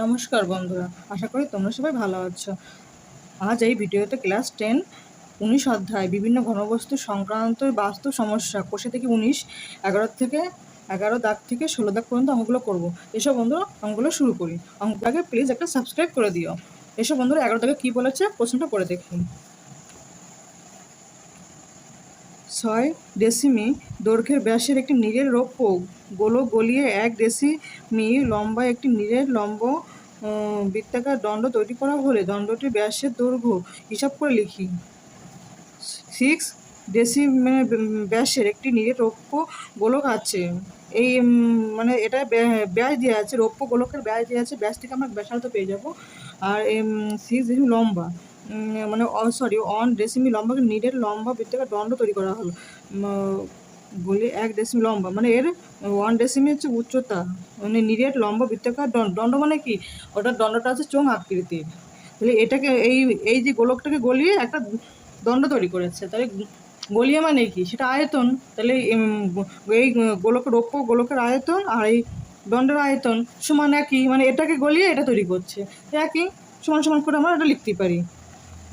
নমস্কার বন্ধুরা, আশা করি তোমরা সবাই ভালো আছো। আজ এই ভিডিওতে ক্লাস 10 19 অধ্যায় বিভিন্ন ঘনবস্তু সংক্রান্ত বাস্তু সমস্যা কোষে থেকে 19 11 দাগ থেকে 16 দাগ পর্যন্ত অঙ্কগুলো করবো। এসব বন্ধুরা অঙ্কগুলো শুরু করি। অঙ্কটাকে প্লিজ একটা সাবস্ক্রাইব করে দিও। এসব বন্ধুরা 11 দাগে কী বলেছে প্রশ্নটা করে দেখুন। 6 ডেসিমি দৈর্ঘ্যের ব্যাসের একটি নীরের রৌপ্য গোলক গলিয়ে 1 ডেসিমি লম্বা একটি নীরের লম্ব বৃত্তাকার দণ্ড তৈরি করা হলে দণ্ডটির ব্যাসের দৈর্ঘ্য হিসাব করে লিখি। 6 ডেসিমি ব্যাসের একটি নীরের রৌপ্য গোলক আছে। এই মানে এটা ব্যাস দেওয়া আছে, রৌপ্য গোলকের ব্যাস দেওয়া আছে, ব্যাস থেকে আমরা ব্যাসার্ধ পেয়ে যাব। আর 6 ডেসিমি লম্বা মানে 1 ডেসিমি লম্বা নীরের লম্বা বৃত্তাকার দণ্ড তৈরি করা হলো বলে 1 ডেসিমি লম্বা মানে এর 1 ডেসিমি হচ্ছে উচ্চতা, মানে নীরের লম্বা বৃত্তাকার দণ্ড মানে কি, ওটার দণ্ডটা আছে চোঙ আকৃতির। তাহলে এটাকে এই যে গোলকটাকে গলিয়ে একটা দণ্ড তৈরি করেছে, তাহলে গলিয়ে মানে কি, সেটা আয়তন। তাহলে এই রৌপ্য গোলকের আয়তন আর এই দণ্ডের আয়তন সমান একই, মানে এটাকে গলিয়ে এটা তৈরি করছে, একই সমান সমান করে আমরা এটা লিখতে পারি।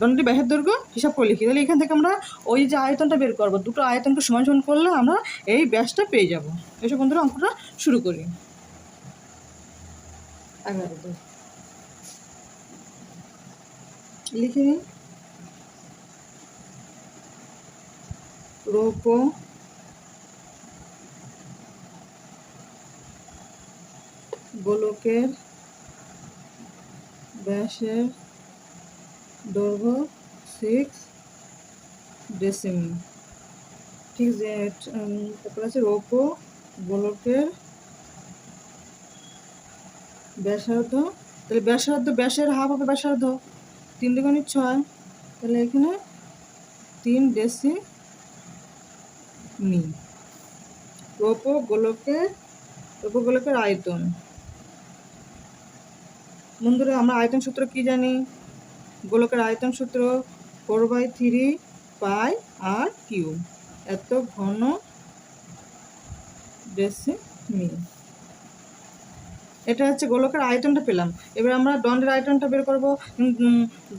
দণ্ডটি ব্যাসের দৈর্ঘ্য হিসাব করে লিখি। তাহলে এখান থেকে আমরা ওই যে আয়তনটা বের করবো, দুটো আয়তনকে সমান সমান করলে আমরা এই ব্যাসটা পেয়ে যাব। এসব বন্ধুরা অঙ্কটা শুরু করি। 11 লিখে নিই। রৌপ্য গোলকের ব্যাসের দৈর্ঘ্য 6 ডেসিমি। ঠিক যে তারপর আছে রৌপ্য গোলকের ব্যাসার্ধ। তাহলে ব্যাসের হাফ হবে ব্যাসার্ধ, 3 দুগুণে 6, তাহলে এখানে 3 ডেসিমি। রৌপ্য গোলকের আয়তন। বন্ধুরা আমরা আয়তন সূত্র কি জানি? গোলকের আয়তন সূত্র 4/3 পাই আর কিউব, এত ঘন ডেসিমি। এটা হচ্ছে গোলকের আয়তনটা পেলাম। এবার আমরা দণ্ডের আয়তনটা বের করব।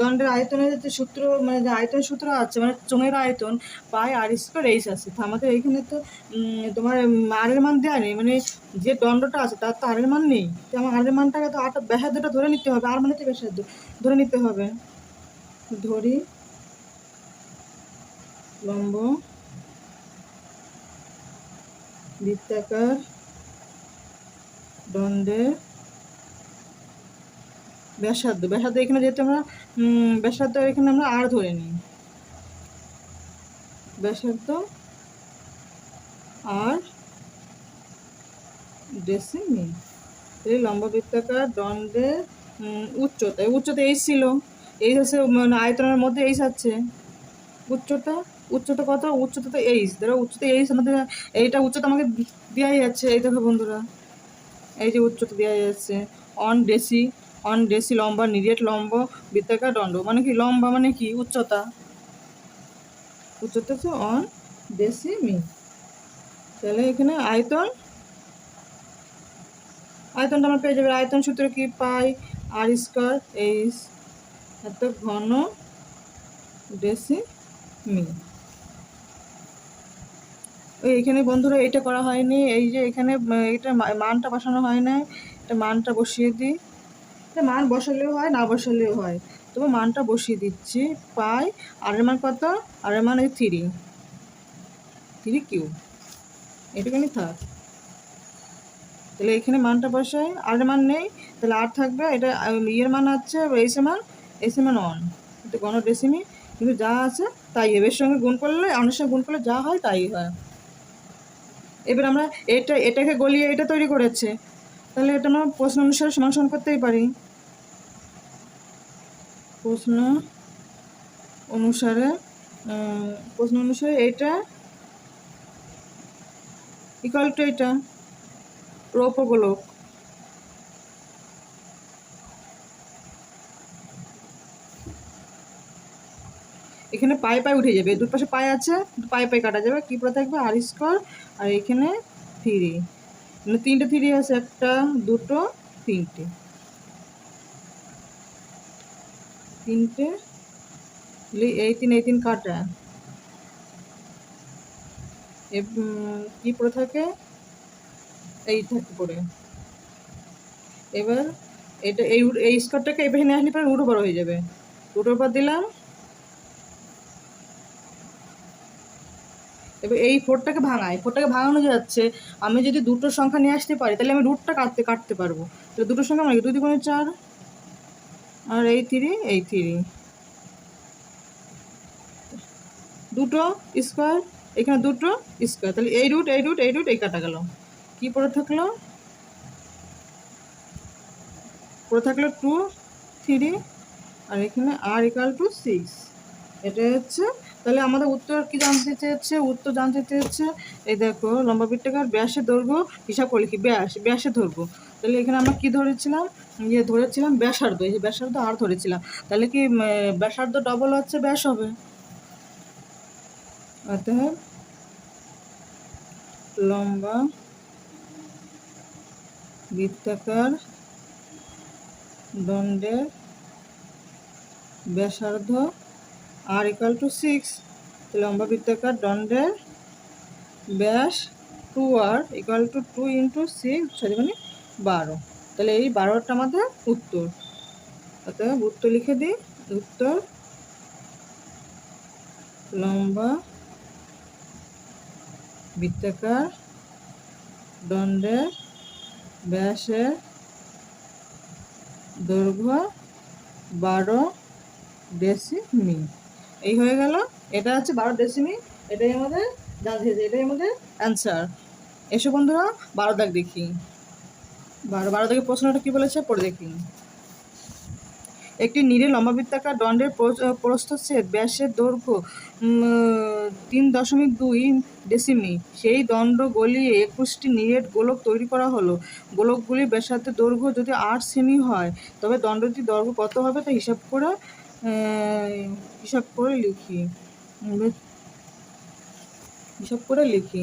দণ্ডের আয়তনের যে সূত্র, মানে যে আয়তন সূত্র আছে, মানে চোঙের আয়তন পাই আর স্কোয়ার এইচ আছে। তো আমাদের এইখানে তো তোমার আরের মান দেওয়া নেই, মানে যে দণ্ডটা আছে তার তো আরের মান নেই। তো আমার আরের মানটাকে তো ব্যাসার্ধটা ধরে নিতে হবে, আর মানে তো ব্যাসার্ধ ধরে নিতে হবে। ধরি লম্ব বৃত্তাকার দণ্ডের ব্যাসার্ধ এখানে যেহেতু আমরা ব্যাসার্ধ এখানে আমরা আর ধরে নিই, ব্যাসার্ধ আর ডেসিমি। এই লম্বা বৃত্তাকার দণ্ডের উচ্চতা এইচ ছিল, এইচ আছে, মানে আয়তনের মধ্যে এইচ আছে। উচ্চতা কত? উচ্চতা তো এইচ, ধরো উচ্চতা এইচ, আমাদের এইটা উচ্চতা আমাকে দেওয়াই যাচ্ছে। এই দেখো বন্ধুরা, এই যে উচ্চতা দেওয়া যাচ্ছে 1 ডেসি লম্বা নীরের লম্ব বৃত্তাকার দণ্ড, মানে কি লম্বা মানে কি উচ্চতা হচ্ছে 1 ডেসিমি। তাহলে এখানে আয়তনটা আমরা পেয়ে যাবে। আয়তন সূত্র কি? পাই আর স্কয়ার এইচ, এত ঘন ডেসিমি। এইখানে বন্ধুরা এটা করা হয়নি, এই যে এখানে এটা মানটা বসানো হয় না, এটা মানটা বসিয়ে দিই। এটা মান বসালেও হয়, না বসালেও হয়, তবে মানটা বসিয়ে দিচ্ছি। পাই আর এর মান কত? আর এর মান এই 3 কিউ, এটুখানি থাক। তাহলে এখানে মানটা বসাই, আর এর মান নেই, তাহলে আর থাকবে। এটা ইয়ের মান আছে, এইচের মান 1, এটা ঘন ডেসিমি, কিন্তু যা আছে তাই এর সঙ্গে গুণ করলে, অনেক সঙ্গে গুণ করলে যা হয় তাই হয়। এবার আমরা এটাকে গলিয়ে এটা তৈরি করেছে, তাহলে এটা আমরা প্রশ্ন অনুসারে সমান সমান করতেই পারি। প্রশ্ন অনুসারে এটা ইকুয়াল টু এটা রৌপ্য গোলক। এখানে পাই উঠে যাবে, দুই পাশে পাই আছে, পাই কাটা যাবে, কি পড়ে থাকবে? আর স্কোয়ার, আর এখানে 3, মানে 3টে 3 আছে, 1 2 3টে। তিনটে, এই তিন কাটা, কি পড়ে থাকে, এই থাকে পড়ে। এবার এটা এই স্কোয়ারটাকে এবার নিয়ে আসলে পরে রুট ওভার হয়ে যাবে, রুট ওভার দিলাম। এবার এই ফোরটাকে ভাঙানো যাচ্ছে। আমি যদি দুটো সংখ্যা নিয়ে আসতে পারি তাহলে আমি রুটটা কাটতে পারবো। তাহলে দুটো সংখ্যা মানে 2 × 4 আর এই 3, দুটো স্কোয়ার, এখানে দুটো স্কোয়ার, তাহলে এই রুট এই কাটা গেল। কি পড়ে থাকলো 2, 3 আর এখানে r = 6। এটাই হচ্ছে। তাহলে আমাদের উত্তর কি জানতে চেয়েছে, এই দেখো লম্বা বৃত্তাকার ব্যাসের দৈর্ঘ্য হিসাব করে লিখি, ব্যাসের দৈর্ঘ্য। তাহলে এখানে আমরা কি ধরেছিলাম, ধরেছিলাম ব্যাসার্ধ, এই যে ব্যাসার্ধ আর ধরেছিলাম। তাহলে কি ব্যাসার্ধ ডবল হচ্ছে ব্যাস হবে। অতএব লম্বা বৃত্তাকার দণ্ডের ব্যাসার্ধ r = 6। লম্বা বৃত্তাকার দণ্ডের ব্যাস 2r = 2 × 6 12। তাহলে এই 12টা আমাদের উত্তর। অতএব উত্তর লিখে দিই, উত্তর লম্বা বৃত্তাকার দণ্ডের ব্যাসের দৈর্ঘ্য 12 ডেসিমি। এই হয়ে গেল, এটা হচ্ছে 12 ডেসিমি। এটাই আমাদের এটাই আমাদের অ্যান্সার। এসো বন্ধুরা 12 দাগ দেখি। 12 দাগের প্রশ্নটা কি বলেছে পড়ে দেখি। একটি নিরে লম্বাবৃত্তাকার দণ্ডের প্রস্থচ্ছেদ ব্যাসের দৈর্ঘ্য 3.2 ডেসিমি। সেই দণ্ড গলিয়ে 21টি নিরেট গোলক তৈরি করা হলো। গোলকগুলির ব্যাসার্ধের দৈর্ঘ্য যদি 8 সেমি হয় তবে দণ্ডটির দৈর্ঘ্য কত হবে তা হিসাব করে লিখি।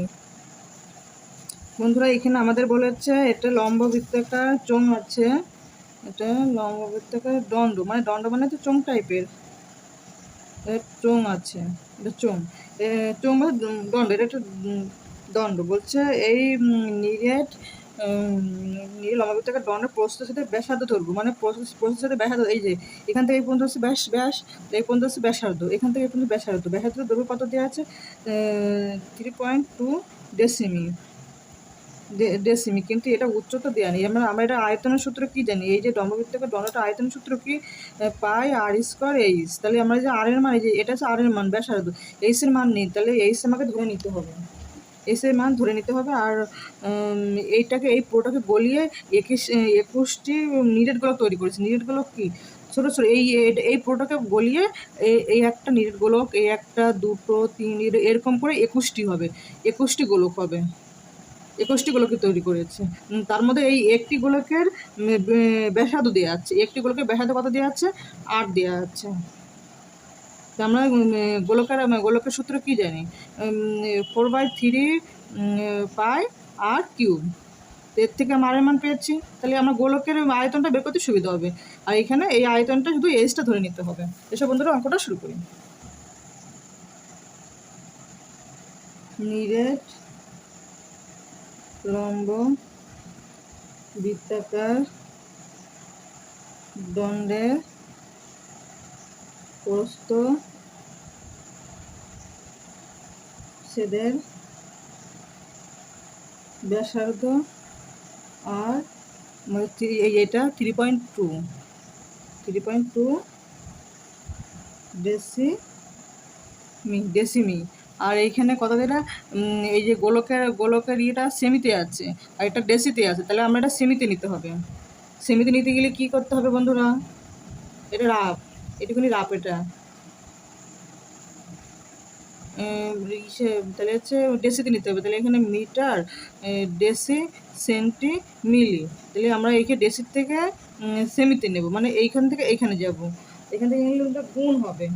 বন্ধুরা এখানে আমাদের বলেছে এটা লম্ব বৃত্তাকার চোঙ আছে, এটা লম্ব বৃত্তাকার দণ্ড মানে তো চোঙ টাইপের চোঙ আছে, এটা চোঙ মানে দণ্ড, এটা একটা দণ্ড। বলছে এই নিরেট লম্ব বৃত্তাকার দণ্ডের প্রস্থের সাথে ব্যাসার্ধ ধরবো, মানে প্রস্থের সাথে ব্যাসার্ধ, এই যে এখান থেকে এই পর্যন্ত হচ্ছে ব্যাস, এই পর্যন্ত হচ্ছে ব্যাসার্ধ, এখান থেকে এই পর্যন্ত ব্যাসার্ধ দৈর্ঘ্য কত দেওয়া আছে 3.2 ডেসিমি। কিন্তু এটা উচ্চতা দেওয়া নেই। আমরা এটা আয়তনের সূত্র কি জানি, এই যে লম্ববৃত্তাকার দণ্ডটা আয়তনের সূত্র কি পাই r²h। তাহলে আমরা যে r এর মান, এই যে এটা হচ্ছে r এর মান ব্যাসার্ধ, h এর মান নেই, তাহলে h আমাকে ধরে নিতে হবে, h এর মান ধরে নিতে হবে। আর এই পুরোটাকে গলিয়ে 21টি নিরেট গোলক তৈরি করেছে। নিরেট গোলক কি ছোটো এই পুরোটাকে গলিয়ে এই একটা নিরেট গোলক, এই একটা, দুটো, তিন, এরকম করে 21টি হবে, 21টি গোলক হবে, 21টি গোলকে তৈরি করেছে। তার মধ্যে এই একটি গোলকের ব্যাসার্ধ দেওয়া আছে, একটি গোলকের ব্যাসার্ধ কত দেওয়া আছে 8 দেওয়া আছে। আমরা গোলকের সূত্র কি জানি 4/3 পাই r³। এর থেকে আমরা r এর মান পেয়েছি, তাহলে আমরা গোলকের আয়তনটা বের করতে সুবিধা হবে। আর এখানে এই আয়তনটা শুধু h-টা ধরে নিতে হবে। এসব বন্ধুরা অঙ্কটা শুরু করি। নিরেট লম্ব বৃত্তাকার দণ্ডের প্রস্থচ্ছেদের ব্যাসার্ধ আর এটা 3.2 ডেসিমি। আর এইখানে কত যেটা এই যে গোলকের ইয়েটা সেমিতে আছে আর এটা ডেসিতে আছে, তাহলে আমরা এটা সেমিতে নিতে হবে। সেমিতে নিতে গেলে কি করতে হবে বন্ধুরা, এটা রাফ, এটুকুনি রাফ, এটা তাহলে হচ্ছে ডেসিতে নিতে হবে। তাহলে এখানে মিটার, ডেসি, সেন্টি, মিলি। তাহলে আমরা এইখানে ডেসির থেকে সেমিতে নেব, মানে এইখান থেকে এইখানে যাব, এখান থেকে নিলে গুণ হবে,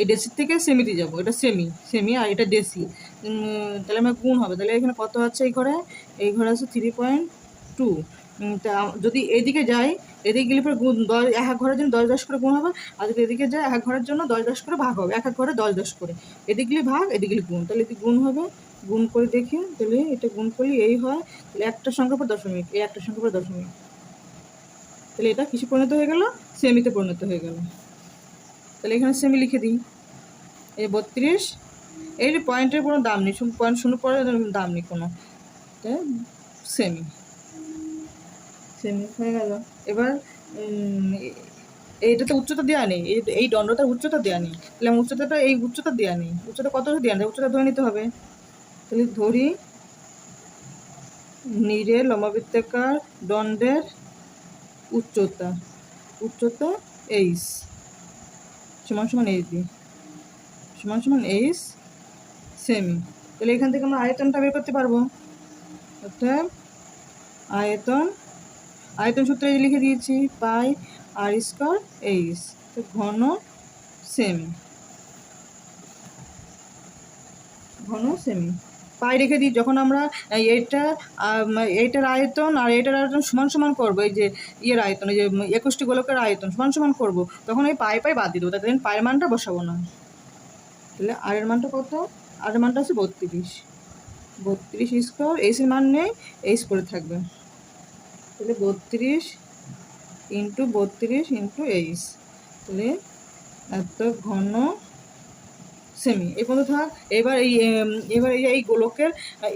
এই ডেসির থেকে সেমিতে যাব, এটা সেমি আর এটা ডেসি, তাহলে আমার গুণ হবে। তাহলে এখানে কত আছে, এই ঘরে আছে 3.2 তা যদি এদিকে যাই, এদিকে গেলে পরে গুণ এক এক ঘরের জন্য 10 10 করে গুণ হবে, আর যদি এদিকে যায় এক এক ঘরের জন্য 10 10 করে ভাগ হবে, এক এক ঘরে 10 10 করে। এদিকে গেলে ভাগ, এদিকে গেলে গুণ, তাহলে এদিকে গুণ হবে। গুণ করে দেখি, তাহলে এটা গুণ করলে এই হয়, তাহলে একটা সংখ্যার পর দশমিক, এই একটা সংখ্যার পর দশমিক, তাহলে এটা কিসে পরিণত হয়ে গেল? সেমিতে পরিণত হয়ে গেল। তাহলে এখানে সেমি লিখে দিই। এই 32, এই পয়েন্টের কোনো দাম নেই, পয়েন্ট শূন্য পরে দাম নেই কোনো, সেমি, সেমি হয়ে গেল। এবার এইটাতে উচ্চতা দেওয়া নেই, এই দণ্ডটার উচ্চতা দেওয়া নেই, তাহলে উচ্চতাটা, এই উচ্চতা দেওয়া নেই, উচ্চতা কত দেওয়া নেই, উচ্চতা ধরে নিতে হবে। তাহলে ধরি নিরে লম্ববৃত্তাকার দণ্ডের উচ্চতা, উচ্চতা এইচ সমান সমান এইচ দিই, সমান সমান এইচ সেমি। তাহলে এখান থেকে আমরা আয়তনটা বের করতে পারবো, অর্থাৎ আয়তন, আয়তন সূত্রে লিখে দিয়েছি পাই আর স্কয়ার এইচ, তো ঘন সেমি, ঘন সেমি। পাই রেখে দিই, যখন আমরা এইটার আয়তন আর এইটার আয়তন সমান সমান করবো, এই যে ইয়ের আয়তন, এই যে 21টি গোলকের আয়তন সমান সমান করবো, তখন এই পাই পাই বাদ দিয়ে দেবো, তাহলে পায়ের মানটা বসাবো না। তাহলে আর এর মানটা কত? আর এর মানটা হচ্ছে 32, 32 স্কয়ার, এইচের মান নেই, এইচ করে থাকবে, তাহলে 32 ইন্টু 32 ইন্টু এইচ, তাহলে এত ঘন সেমি। এই পর্যন্ত থাক। এবার এই গোলকের,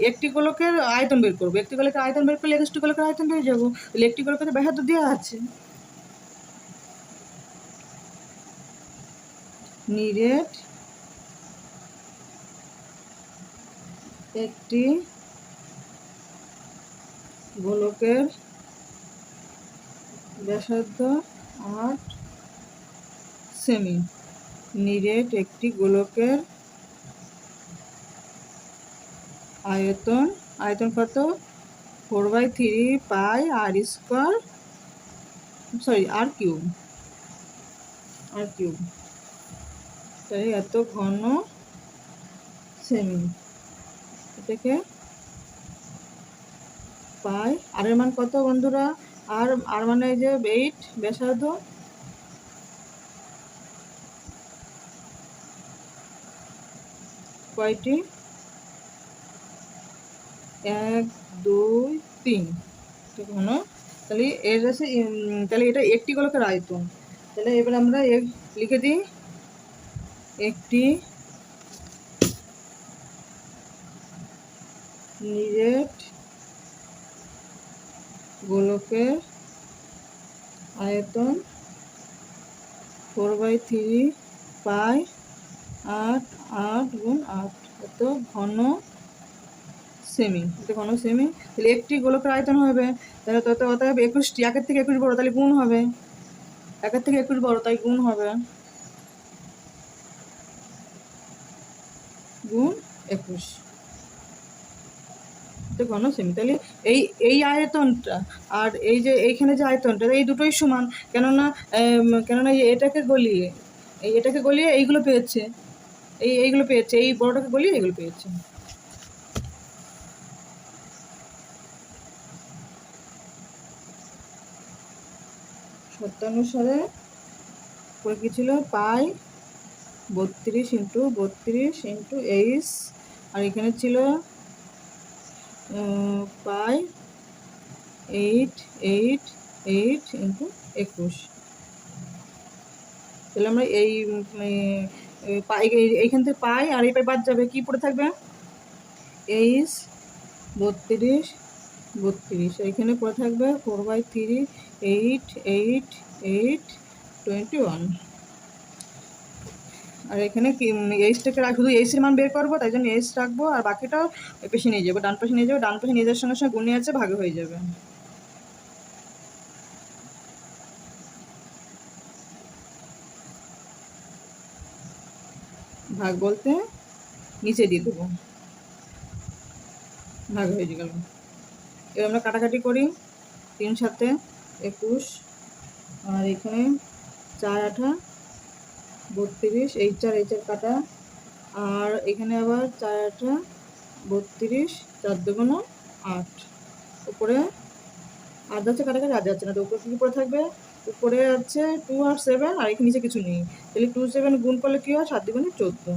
একটি গোলকের আয়তন বের করবো, একটি গোলকের আয়তন বের করলে 21টি গোলকের আয়তন পেয়ে যাবো। তাহলে একটি গোলকের ব্যাসার্ধ দেওয়া আছে, নিরেট একটি গোলকের ব্যাসার্ধ 8 সেমি, নিরেট একটি গোলকের আয়তন, আয়তন কত? 4/3 পাই আর স্কয়ার, সরি আর কিউব, আর কিউব, তাই এত ঘন সেমি। এটাকে পাই, আর এর মান কত বন্ধুরা? আর মানে এই যে 8 ব্যাসার্ধ, কয়টি? 1 2 3, ঘন। তাহলে এর আছে, তাহলে এটা একটি গোলকের আয়তন। তাহলে এবার আমরা লিখে দিই, একটি নিরেট গোলকের আয়তন 4/3 পাই 8 8 গুণ 8, এত ঘন সেমি, এত ঘন সেমি। তাহলে একটি গোলকের আয়তন হবে, তাহলে অতএব 21টি, 1 থেকে 21 বড়, তাহলে গুণ হবে, 1 থেকে 21 বড়, তাই গুণ হবে, গুণ 21, ঘন সেমি। তাহলে এই আয়তনটা আর এই যে এইখানে যে আয়তনটা, এই দুটোই সমান, কেননা এটাকে গলিয়ে, এটাকে গলিয়ে এইগুলো পেয়েছে, এইগুলো পেয়েছে, এই বড়টাকে গলিয়ে এইগুলো পেয়েছে। শর্তানুসারে করে কি ছিল? পাই 32 ইন্টু 32 ইন্টু এইচ, আর এখানে ছিল পাই 8 8 8 ইন্টু 21। তাহলে আমরা এইখান থেকে পাই আর এই পাই বাদ যাবে, কি পড়ে থাকবে? এইচ 32 32, এইখানে পড়ে থাকবে 4/3 8 8 8 21। আর এখানে এইচটাকে শুধু এইচের মান বের করবো, তাই জন্য এইচ রাখবো, আর বাকিটাও এই পাশে নিয়ে যাবো, ডান পাশে নিয়ে যাবো, ডান পাশে নিয়ে যাওয়ার সঙ্গে সঙ্গে গুণে আছে, ভাগে হয়ে যাবে। ভাগ বলতে নিচে দিয়ে দেবো, ভাগ হয়ে গেল। এবার আমরা কাটাকাটি করি, 3 7 21, আর এখানে 4 8 32, এই 4 কাটা, আর এখানে আবার 4 8 32, 4 2 8, উপরে আর যাচ্ছে কাটাকাটি আর যাচ্ছে না, তো উপরে কী পড়ে থাকবে? উপরে আছে 2 আর 7, আর এখানে নিচে কিছু নেই। তাহলে 2 7 গুণ করলে কী হয়? 7 দুগুণে 14।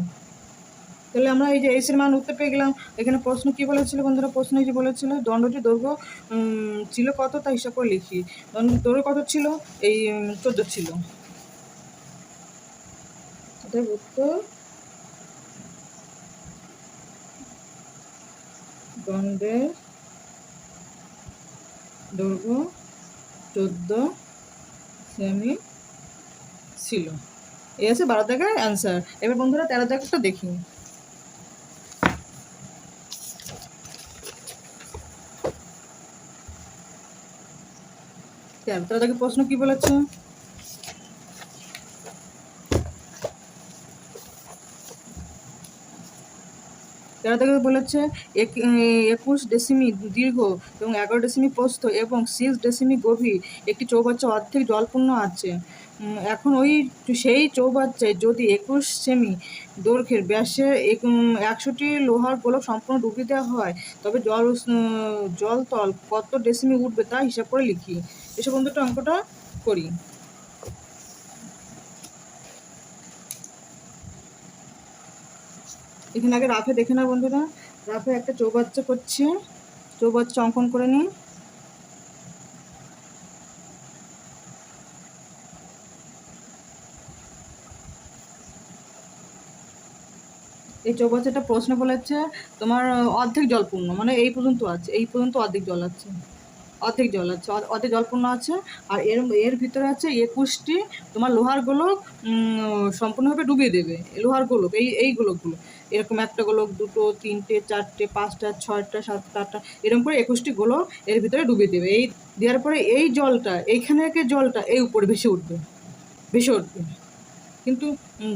তাহলে আমরা এই যে এস এর মান উত্তর পেয়ে গেলাম। এখানে প্রশ্ন কি বলেছিল বন্ধুরা? প্রশ্ন এই যে বলেছিল দণ্ডটি দৈর্ঘ্য ছিল কত তা হিসাব করে লিখি। দণ্ডটির দৈর্ঘ্য কত ছিল? এই 14 ছিল। এটার উত্তর দণ্ডের দৈর্ঘ্য 14 সেমি ছিল। এই আছে 12 দাগের অ্যান্সার। এবার বন্ধুরা 13 দাগটা দেখি। 13 দাগের প্রশ্ন কি বলেছে? তেরো থেকে বলেছে 21 ডেসিমি দীর্ঘ এবং 11 ডেসিমি প্রস্থ এবং 6 ডেসিমি গভীর একটি চৌবাচ্চা অর্ধেক জলপূর্ণ আছে। এখন সেই চৌবাচ্চায় যদি 21 সেমি দৈর্ঘ্যের ব্যাসের 100টি লোহার গোলক সম্পূর্ণ ডুবিয়ে দেওয়া হয়, তবে জলতল কত ডেসিমি উঠবে তা হিসাব করে লিখি। এসব বন্ধুটা অঙ্কটা করি। এখানে আগে রাফে দেখে না বন্ধুরা, রাফে একটা চৌবাচ্চা করছে, চৌবাচ্চা অঙ্কন করে নিই। এই চৌবাচ্চাটা প্রশ্ন বলেছে তোমার অর্ধেক জলপূর্ণ, মানে এই পর্যন্ত আছে, এই পর্যন্ত অর্ধেক জল আছে, অর্ধেক জল আছে, অর্ধেক জলপূর্ণ আছে। আর এর ভিতরে আছে 21টি তোমার লোহার গোলক সম্পূর্ণভাবে ডুবিয়ে দেবে। লোহার গোলক, এই গোলকগুলো এরকম একটা গোলক, দুটো, তিনটে, চারটে, পাঁচটা, ছয়টা, সাতটা, আটটা, এরকম করে 21টি গোলক এর ভিতরে ডুবিয়ে দেবে। এই দেওয়ার পরে এই জলটা, এইখানে জলটা এই উপরে ভেসে উঠবে, ভেসে উঠবে। কিন্তু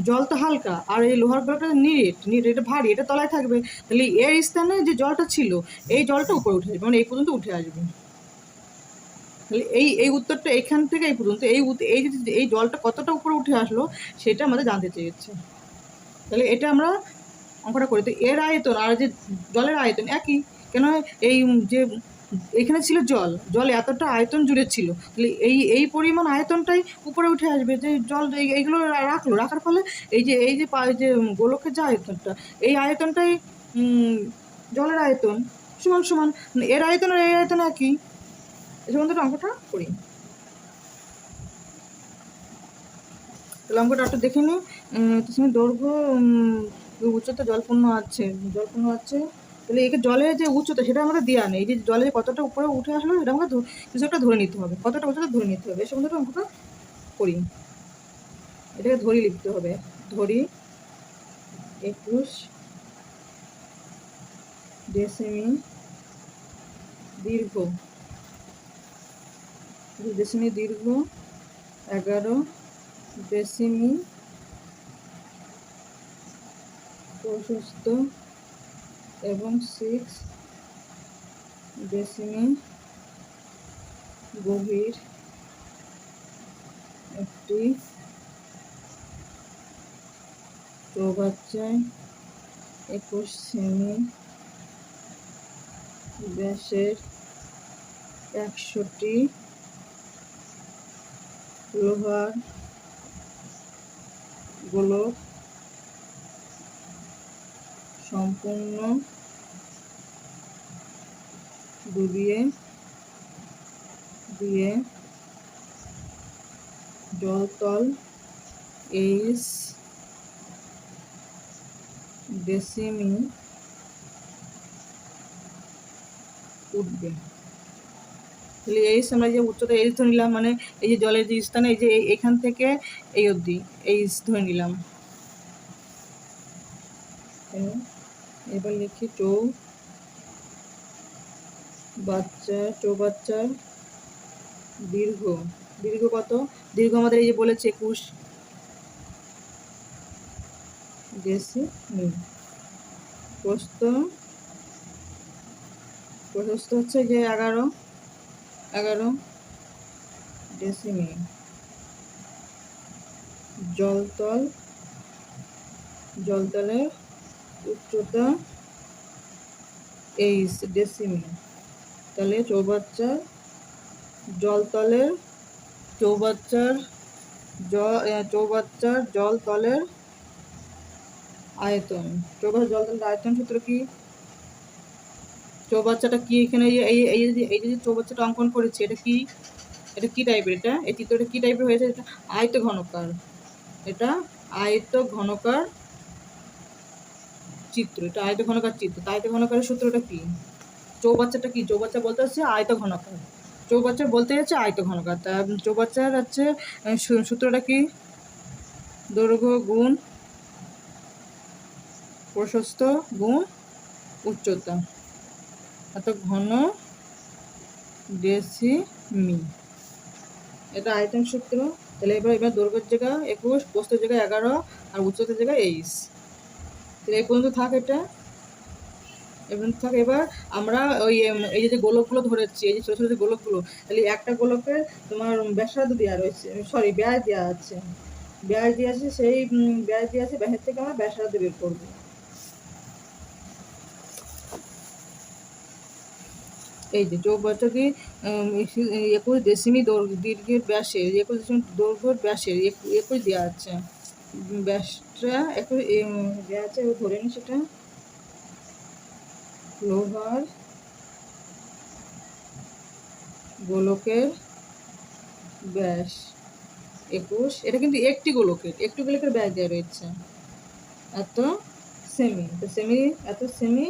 জল তো হালকা, আর এই লোহার গোলকটা নিট, এটা ভারী, এটা তলায় থাকবে। তাহলে এর স্থানে যে জলটা ছিল এই জলটা উপরে উঠে আসবে, মানে এই পর্যন্ত উঠে আসবে। তাহলে এই উত্তরটা এখান থেকে এই পর্যন্ত এই জলটা কতটা উপরে উঠে আসলো সেটা আমাদের জানতে চেয়েছে। তাহলে এটা আমরা অঙ্কটা করি। তো এর আয়তন আর যে জলের আয়তন একই, কেন? এই যে এখানে ছিল জল এতটা আয়তন জুড়ে ছিল, তাহলে এই পরিমাণ আয়তনটাই উপরে উঠে আসবে। যে জল এইগুলো রাখার ফলে এই যে গোলকের যে আয়তনটা, এই আয়তনটাই জলের আয়তন সমান সমান, এর আয়তন আর এই আয়তন একই। এই সম্বন্ধে অঙ্কটা করি। তাহলে অঙ্কটা একটু দেখে নিই। দৈর্ঘ্য উচ্চতা জলপূর্ণ আছে, তাহলে একে জলের যে উচ্চতা সেটা আমাদের দেওয়া নেই। এই যে জলে কতটা উপরে উঠে আসলো সেটা আমাকে কিছু একটা ধরে নিতে হবে, কতটা উচ্চতা ধরে নিতে হবে। এই সম্বন্ধে অঙ্কটা করি। এটাকে ধরি লিখতে হবে। ধরি 21 ডেসিমি দীর্ঘ, 11 ডেসিমি প্রশস্ত এবং 6 ডেসিমি গভীর একটি চৌবাচ্চায় 21 সেমি ব্যাসের 100টি লোহার গোলক সম্পূর্ণ ডুবিয়ে দিয়ে জলতল 8 ডেসিমি উঠবে। তাহলে আমরা যে উচ্চতা এইচ ধরে নিলাম, মানে এই যে জলের যে স্থানে এই যে এখান থেকে এই অবধি এইচ ধরে নিলাম। এবার লিখি চৌবাচ্চার দীর্ঘ কত? দীর্ঘ আমাদের এই যে বলেছে 21 ডেসিমি। প্রস্থ হচ্ছে যে 11 ডেসিমি। জলতলের উচ্চতা 8 ডেসিমি। তাহলে চৌবাচ্চার জলতলের চৌবাচ্চার চৌবাচ্চার জলতলের আয়তন। চৌবাচ্চার জলতলের আয়তন সূত্র কি? চৌবাচ্চাটা কি? এখানে এই যে চৌবাচ্চাটা অঙ্কন করেছি, এটা কি? এটা কি টাইপের? এই চিত্রটা কি টাইপের হয়েছে? এটা আয়ত ঘনকার। এটা আয়ত ঘনকার চিত্র। এটা আয়ত ঘনকার চিত্র। আয়ত ঘনকারের সূত্রটা কি? চৌবাচ্চাটা কি? চৌবাচ্চা বলতে হচ্ছে আয়ত ঘনকার। চৌবাচ্চা বলতে হচ্ছে আয়ত ঘনকার। তা চৌবাচ্চার হচ্ছে সূত্রটা কি? দৈর্ঘ্য গুণ প্রশস্ত গুণ উচ্চতা, এত ঘন ডেসিমি। এটা আয়তন সূত্র। তাহলে এবার দৈর্ঘ্যের জায়গা 21, প্রস্থের জায়গায় 11 আর উচ্চতার জায়গায় 23। তাহলে এই পর্যন্ত থাক। এবার আমরা এই যে গোলকগুলো ধরেছি, এই যে ছোটো ছোটো যে গোলকগুলো, তাহলে একটা গোলকের তোমার ব্যাসার্ধ দেওয়া রয়েছে, সরি ব্যাস দেওয়া আছে। সেই ব্যাস দেওয়া আছে, ব্যাসের থেকে আমরা ব্যাসার্ধ বের করবো। এই যে চৌবাচ্চাটি 21 ডেসিমি দীর্ঘের ব্যাসের, 21 ডেসিমি দৈর্ঘ্যের ব্যাসের 21 দেওয়া আছে। ব্যাসটা 21 দেওয়া আছে, ধরে নিই সেটা। লোহার গোলকের ব্যাস 21। এটা কিন্তু একটি গোলকের ব্যাস দেওয়া রয়েছে এত সেমি। এত সেমি।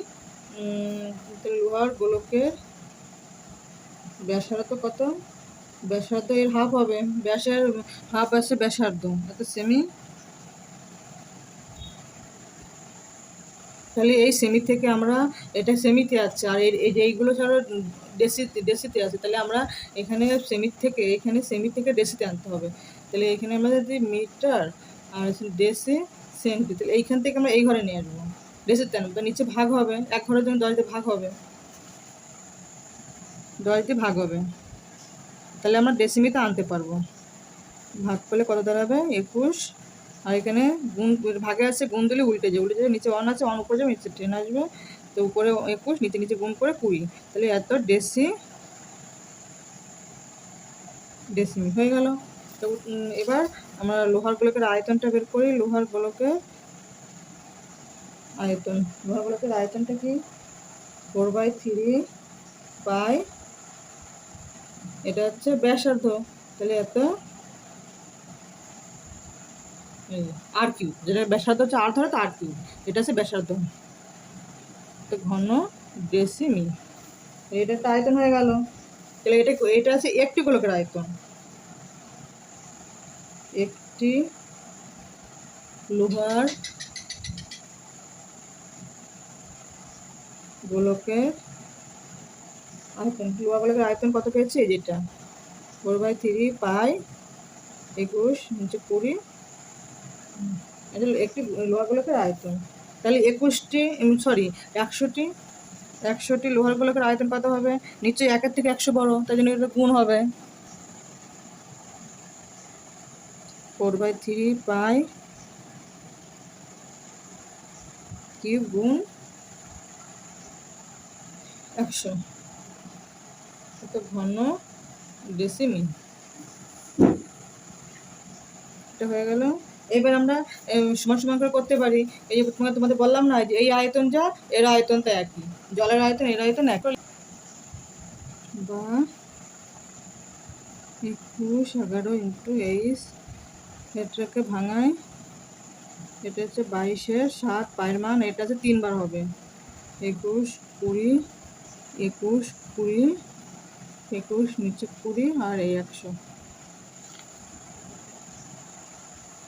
লোহার গোলকের ব্যাসার্ধ কত? ব্যাসার্ধ এর হাফ হবে, ব্যাসের হাফ আছে ব্যাসার্ধ, এত সেমি। তাহলে এই সেমি থেকে আমরা, এটা সেমিতে আছে, আর এই যে এইগুলো ছাড়া ডেসিতে আছে, তাহলে আমরা এখানে সেমি থেকে ডেসিতে আনতে হবে। তাহলে এখানে আমরা যদি মিটার আর ডেসি সেন্টি, তাহলে এইখান থেকে আমরা এই ঘরে নিয়ে আসবো, ডেসিতে আনবো। তো নিচে ভাগ হবে, এক ঘরের জন্য 10 দিয়ে ভাগ হবে, 10 দিয়ে ভাগ হবে। তাহলে আমরা ডেসিমিতে আনতে পারবো। ভাগ করলে কত দাঁড়াবে? 21। আর এখানে গুণ, ভাগে আছে গুণ দিলে উল্টে যাবে, নিচে 1 আছে, 1 উপরে যাবে, নিচে 10 আসবে, তো উপরে 21, নিচে গুণ করে 20। তাহলে এত ডেসিমি হয়ে গেল। তো এবার আমরা লোহার গোলকের আয়তনটা বের করি। লোহার গোলকের আয়তনটা কি? 4/3 পাই, এটা হচ্ছে ব্যাসার্ধ। তাহলে এত আর কিউব, যেটা ব্যাসার্ধ হচ্ছে আর ধরে, তো আর কিউব, এটা হচ্ছে ব্যাসার্ধ, তো ঘন ডেসিমি। এটা একটা আয়তন হয়ে গেল। তাহলে এটা আছে একটি গোলকের আয়তন। একটি লোহার গোলকের আয়তন। লোহার গোলকের আয়তন কত পেয়েছি? যেটা 4/3 পাই 21, নিচে 20। এটা একটি লোহার গোলকের আয়তন। তাহলে 100টি লোহার গোলকের আয়তন কত হবে? নিচে 1 থেকে 100 বড়, তাই জন্য এটা গুণ হবে। 4/3 পাই কিউব গুণ 100, এত ঘন ডেসিমি। এটা হয়ে গেল। এবার আমরা সমান সমান করে করতে পারি। এই যে তোমাদের বললাম না, যে এই আয়তন যা, এর আয়তন তো একই, জলের আয়তন এর আয়তন এক, বা 21 11 ইন্টু 23, এটাকে ভাঙায়, এটা হচ্ছে 22-এর 7, পায়ের মান এটা হচ্ছে 3 বার হবে। 21 20 21 20 21, নিচে 20 আর এই 100।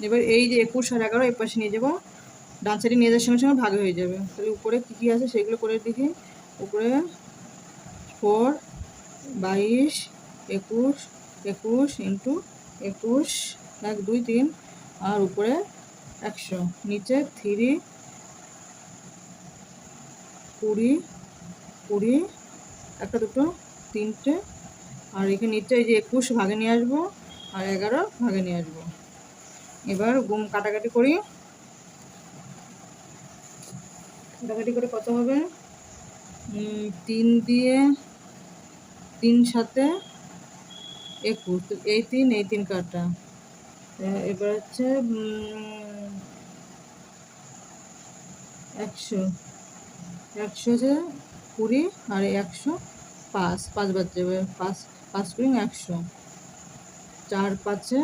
এবার এই যে 21 আর 11 এই পাশে নিয়ে যাবো, ডান সাইডে নিয়ে যাওয়ার সঙ্গে সঙ্গে ভাগ হয়ে যাবে। তাহলে উপরে কী কী আছে সেগুলো করে দেখি। উপরে 4 22 21 21 ইন্টু 21 1 2 3, আর উপরে 100, নিচে 3 20 20, একটা দুটো তিনটে, আর এখানে নিচে এই যে 21 ভাগে নিয়ে আসবো আর 11 ভাগে নিয়ে আসবো। এবার কাটাকাটি করি। কাটাকাটি করে কত হবে? 3 দিয়ে 3 সাথে 21, তো এই তিন কাটা। এবার হচ্ছে 100, 100 যে 20 আর 105, 5 বাদ যাবে, 5 5 20 100, 4 5-এ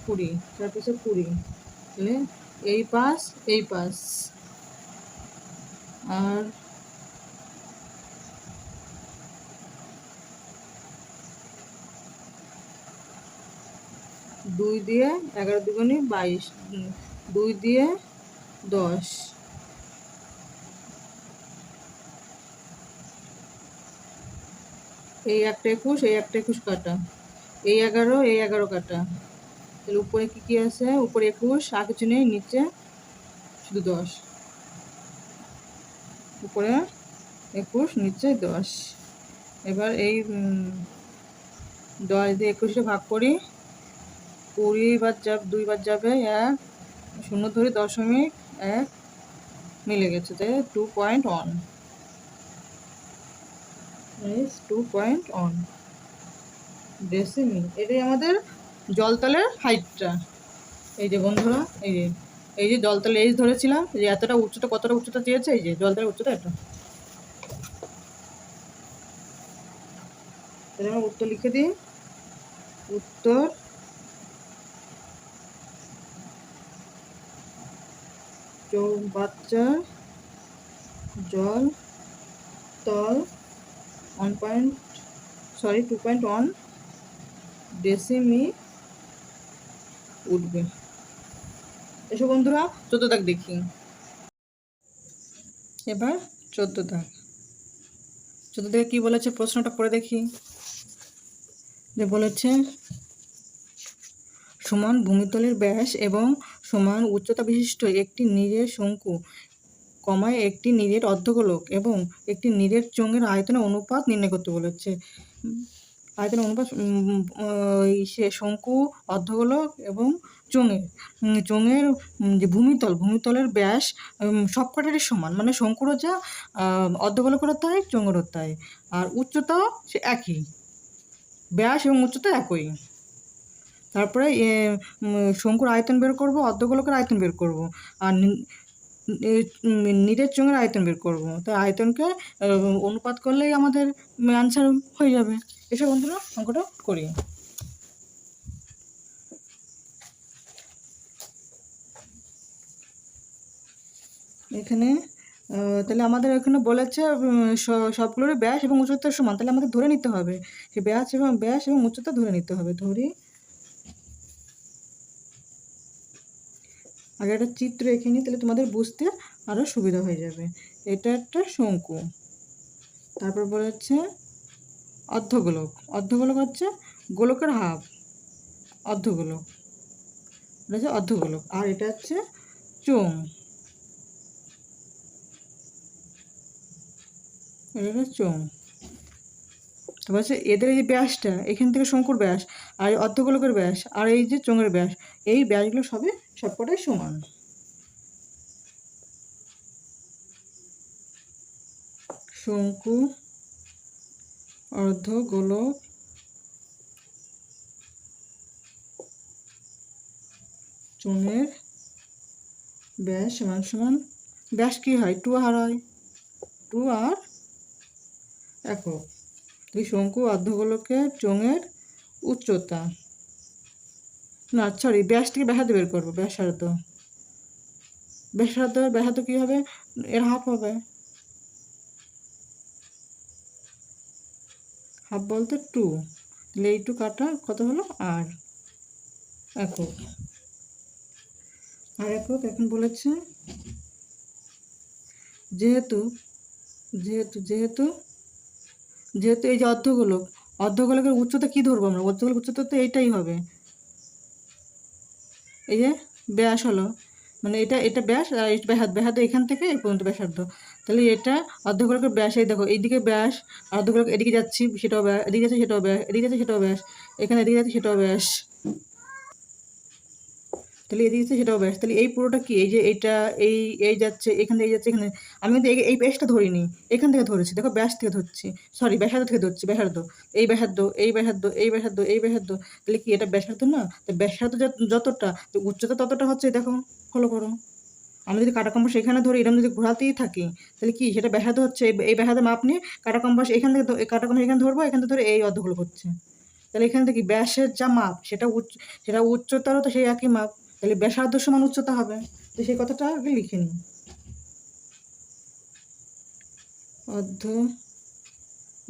20, 4 5-এ 20, তাহলে এই 5 এই 5 আর 2 দিয়ে 11 দুগুণে 22, 2 দিয়ে 10, এই একটা 21, এই একটা 21 কাটা, এই 11, এই 11 কাটা, তাহলে উপরে কি কি আছে? উপরে 21, আর কিছু নেই, নিচে শুধু 10, উপরে 21, নিচে 10। এবার এই 10 দিয়ে 21 ভাগ করি, 20 বার যাবে, 2 বার যাবে, 1 শূন্য ধরে 0.1 মিলে গেছে, তাই 2.1, 2.1 ডেসিমিল। এটাই আমাদের জলতলের হাইটটা। এই যে বন্ধুরা, এই যে জলতলে এইচ ধরেছিলাম, যে এতটা উচ্চতা, কতটা উচ্চতা চেয়েছে, এই যে জলতলের উচ্চতা এটা। তাহলে আমরা উত্তর লিখে দিই। উত্তর চৌবাচ্চার জল তল 2.1 ডেসিমি উঠবে। এসো বন্ধুরা 14 দাগ দেখি। এবার 14 দাগ, 14 দাগে কি বলেছে প্রশ্নটা পড়ে দেখি। যে বলেছে সমান ভূমিতলের ব্যাস এবং সমান উচ্চতা বিশিষ্ট একটি নীরের শঙ্কু কমায় একটি নীরের অর্ধগোলক এবং একটি নীরের চোঙের আয়তনের অনুপাত নির্ণয় করতে বলেছে। আয়তনের অনুপাত সে শঙ্কু, অর্ধগোলক এবং চোঙের যে ভূমিতলের ব্যাস সবকটারই সমান, মানে শঙ্কুরও যা, অর্ধগোলকেরও তাই, চোঙেরও তাই, আর উচ্চতাও সে একই, ব্যাস এবং উচ্চতা একই। তারপরে শঙ্কুর আয়তন বের করব, অর্ধগোলকের আয়তন বের করব, আর নীরের চোঙের আয়তন বের করব। তাই আয়তনকে অনুপাত করলেই আমাদের অ্যান্সার হয়ে যাবে। এসব বন্ধুরা অঙ্কটা করি। এখানে তাহলে আমাদের এখানে বলেছে সবগুলোর ব্যাস এবং উচ্চতার সমান, তাহলে আমাদের ধরে নিতে হবে যে ব্যাস এবং উচ্চতা ধরে নিতে হবে। ধরি, আগে একটা চিত্র এঁকে নিই, তাহলে তোমাদের বুঝতে আরও সুবিধা হয়ে যাবে। এটা একটা শঙ্কু, তারপর বলেছে অর্ধগোলক, অর্ধগোলক হচ্ছে গোলকের হাফ, অর্ধগোলক, এটা হচ্ছে অর্ধগোলক, আর এটা হচ্ছে চোঙ, এটা হচ্ছে চোঙ। তারপর হচ্ছে এদের এই যে ব্যাসটা, এখান থেকে শঙ্কুর ব্যাস, আর অর্ধগোলকের ব্যাস, আর এই যে চোঙের ব্যাস, এই ব্যাসগুলো সবকটাই সমান। শঙ্কু, অর্ধগোলক, চোঙের ব্যাস সমান সমান, ব্যাস কি হয়? 2r হয়, 2r একক। এই শঙ্কু, অর্ধগোলকের চোঙের উচ্চতা, না সরি, ব্যাস থেকে ব্যাসার্ধ বের করবো, ব্যাসার্ধ কী হবে? এর হাফ হবে, হাফ বলতে 2, তাহলে এই 2 কাটা কত হলো? আর একক, আর একক। এখন বলেছে যেহেতু যেহেতু যেহেতু যেহেতু এই যে অর্ধগোলকের উচ্চতা কি ধরবো আমরা? অর্ধগোলকের উচ্চতা তো এইটাই হবে, এই যে ব্যাস হলো, মানে এটা ব্যাস, আর এই ব্যাসার্ধ এখান থেকে এই পর্যন্ত ব্যাসার্ধ। তাহলে এটা অর্ধগোলকের ব্যাস, এই দেখো এইদিকে ব্যাস, অর্ধগোলক এদিকে যাচ্ছি সেটাও ব্যাস, এদিকে যাচ্ছে সেটাও ব্যাস, এদিকে যাচ্ছে সেটাও ব্যাস, এখানে এদিকে যাচ্ছে সেটাও ব্যাস। তাহলে এদিকে যাচ্ছে সেটাও ব্যাস। তাহলে এই পুরোটা কি, এই যে এইটা এই এই যাচ্ছে এখান থেকে যাচ্ছে এখানে, আমি কিন্তু এই ব্যাসটা ধরিনি, এখান থেকে ধরেছি, দেখো ব্যাস থেকে ধরছি, সরি ব্যাসার্ধ থেকে ধরছি, ব্যাসার্ধ, এই ব্যাসার্ধ এই ব্যাসার্ধ এই ব্যাসার্ধ এই ব্যাসার্ধ, তাহলে কি এটা ব্যাসার্ধ না? তো ব্যাসার্ধ যতটা, তো উচ্চতা ততটা হচ্ছে, দেখো ফলো করো। আমি যদি কাঁটা কম্পাস এখানে ধরে এরকম যদি ঘোরাতেই থাকি, তাহলে কি সেটা ব্যাসার্ধ হচ্ছে, এই ব্যাসার্ধ মাপ নিয়ে কাঁটা কম্পাস এখান থেকে কাঁটা কম্পাস এখানে ধরবো, এখান থেকে ধরে এই অর্ধগুলো হচ্ছে। তাহলে এখান থেকে ব্যাসের যা মাপ সেটা উচ্চতারও তো সেই একই মাপ, তাহলে ব্যাসার্ধ সমান উচ্চতা হবে। তো সেই কথাটা আগে লিখে নিই, অর্ধ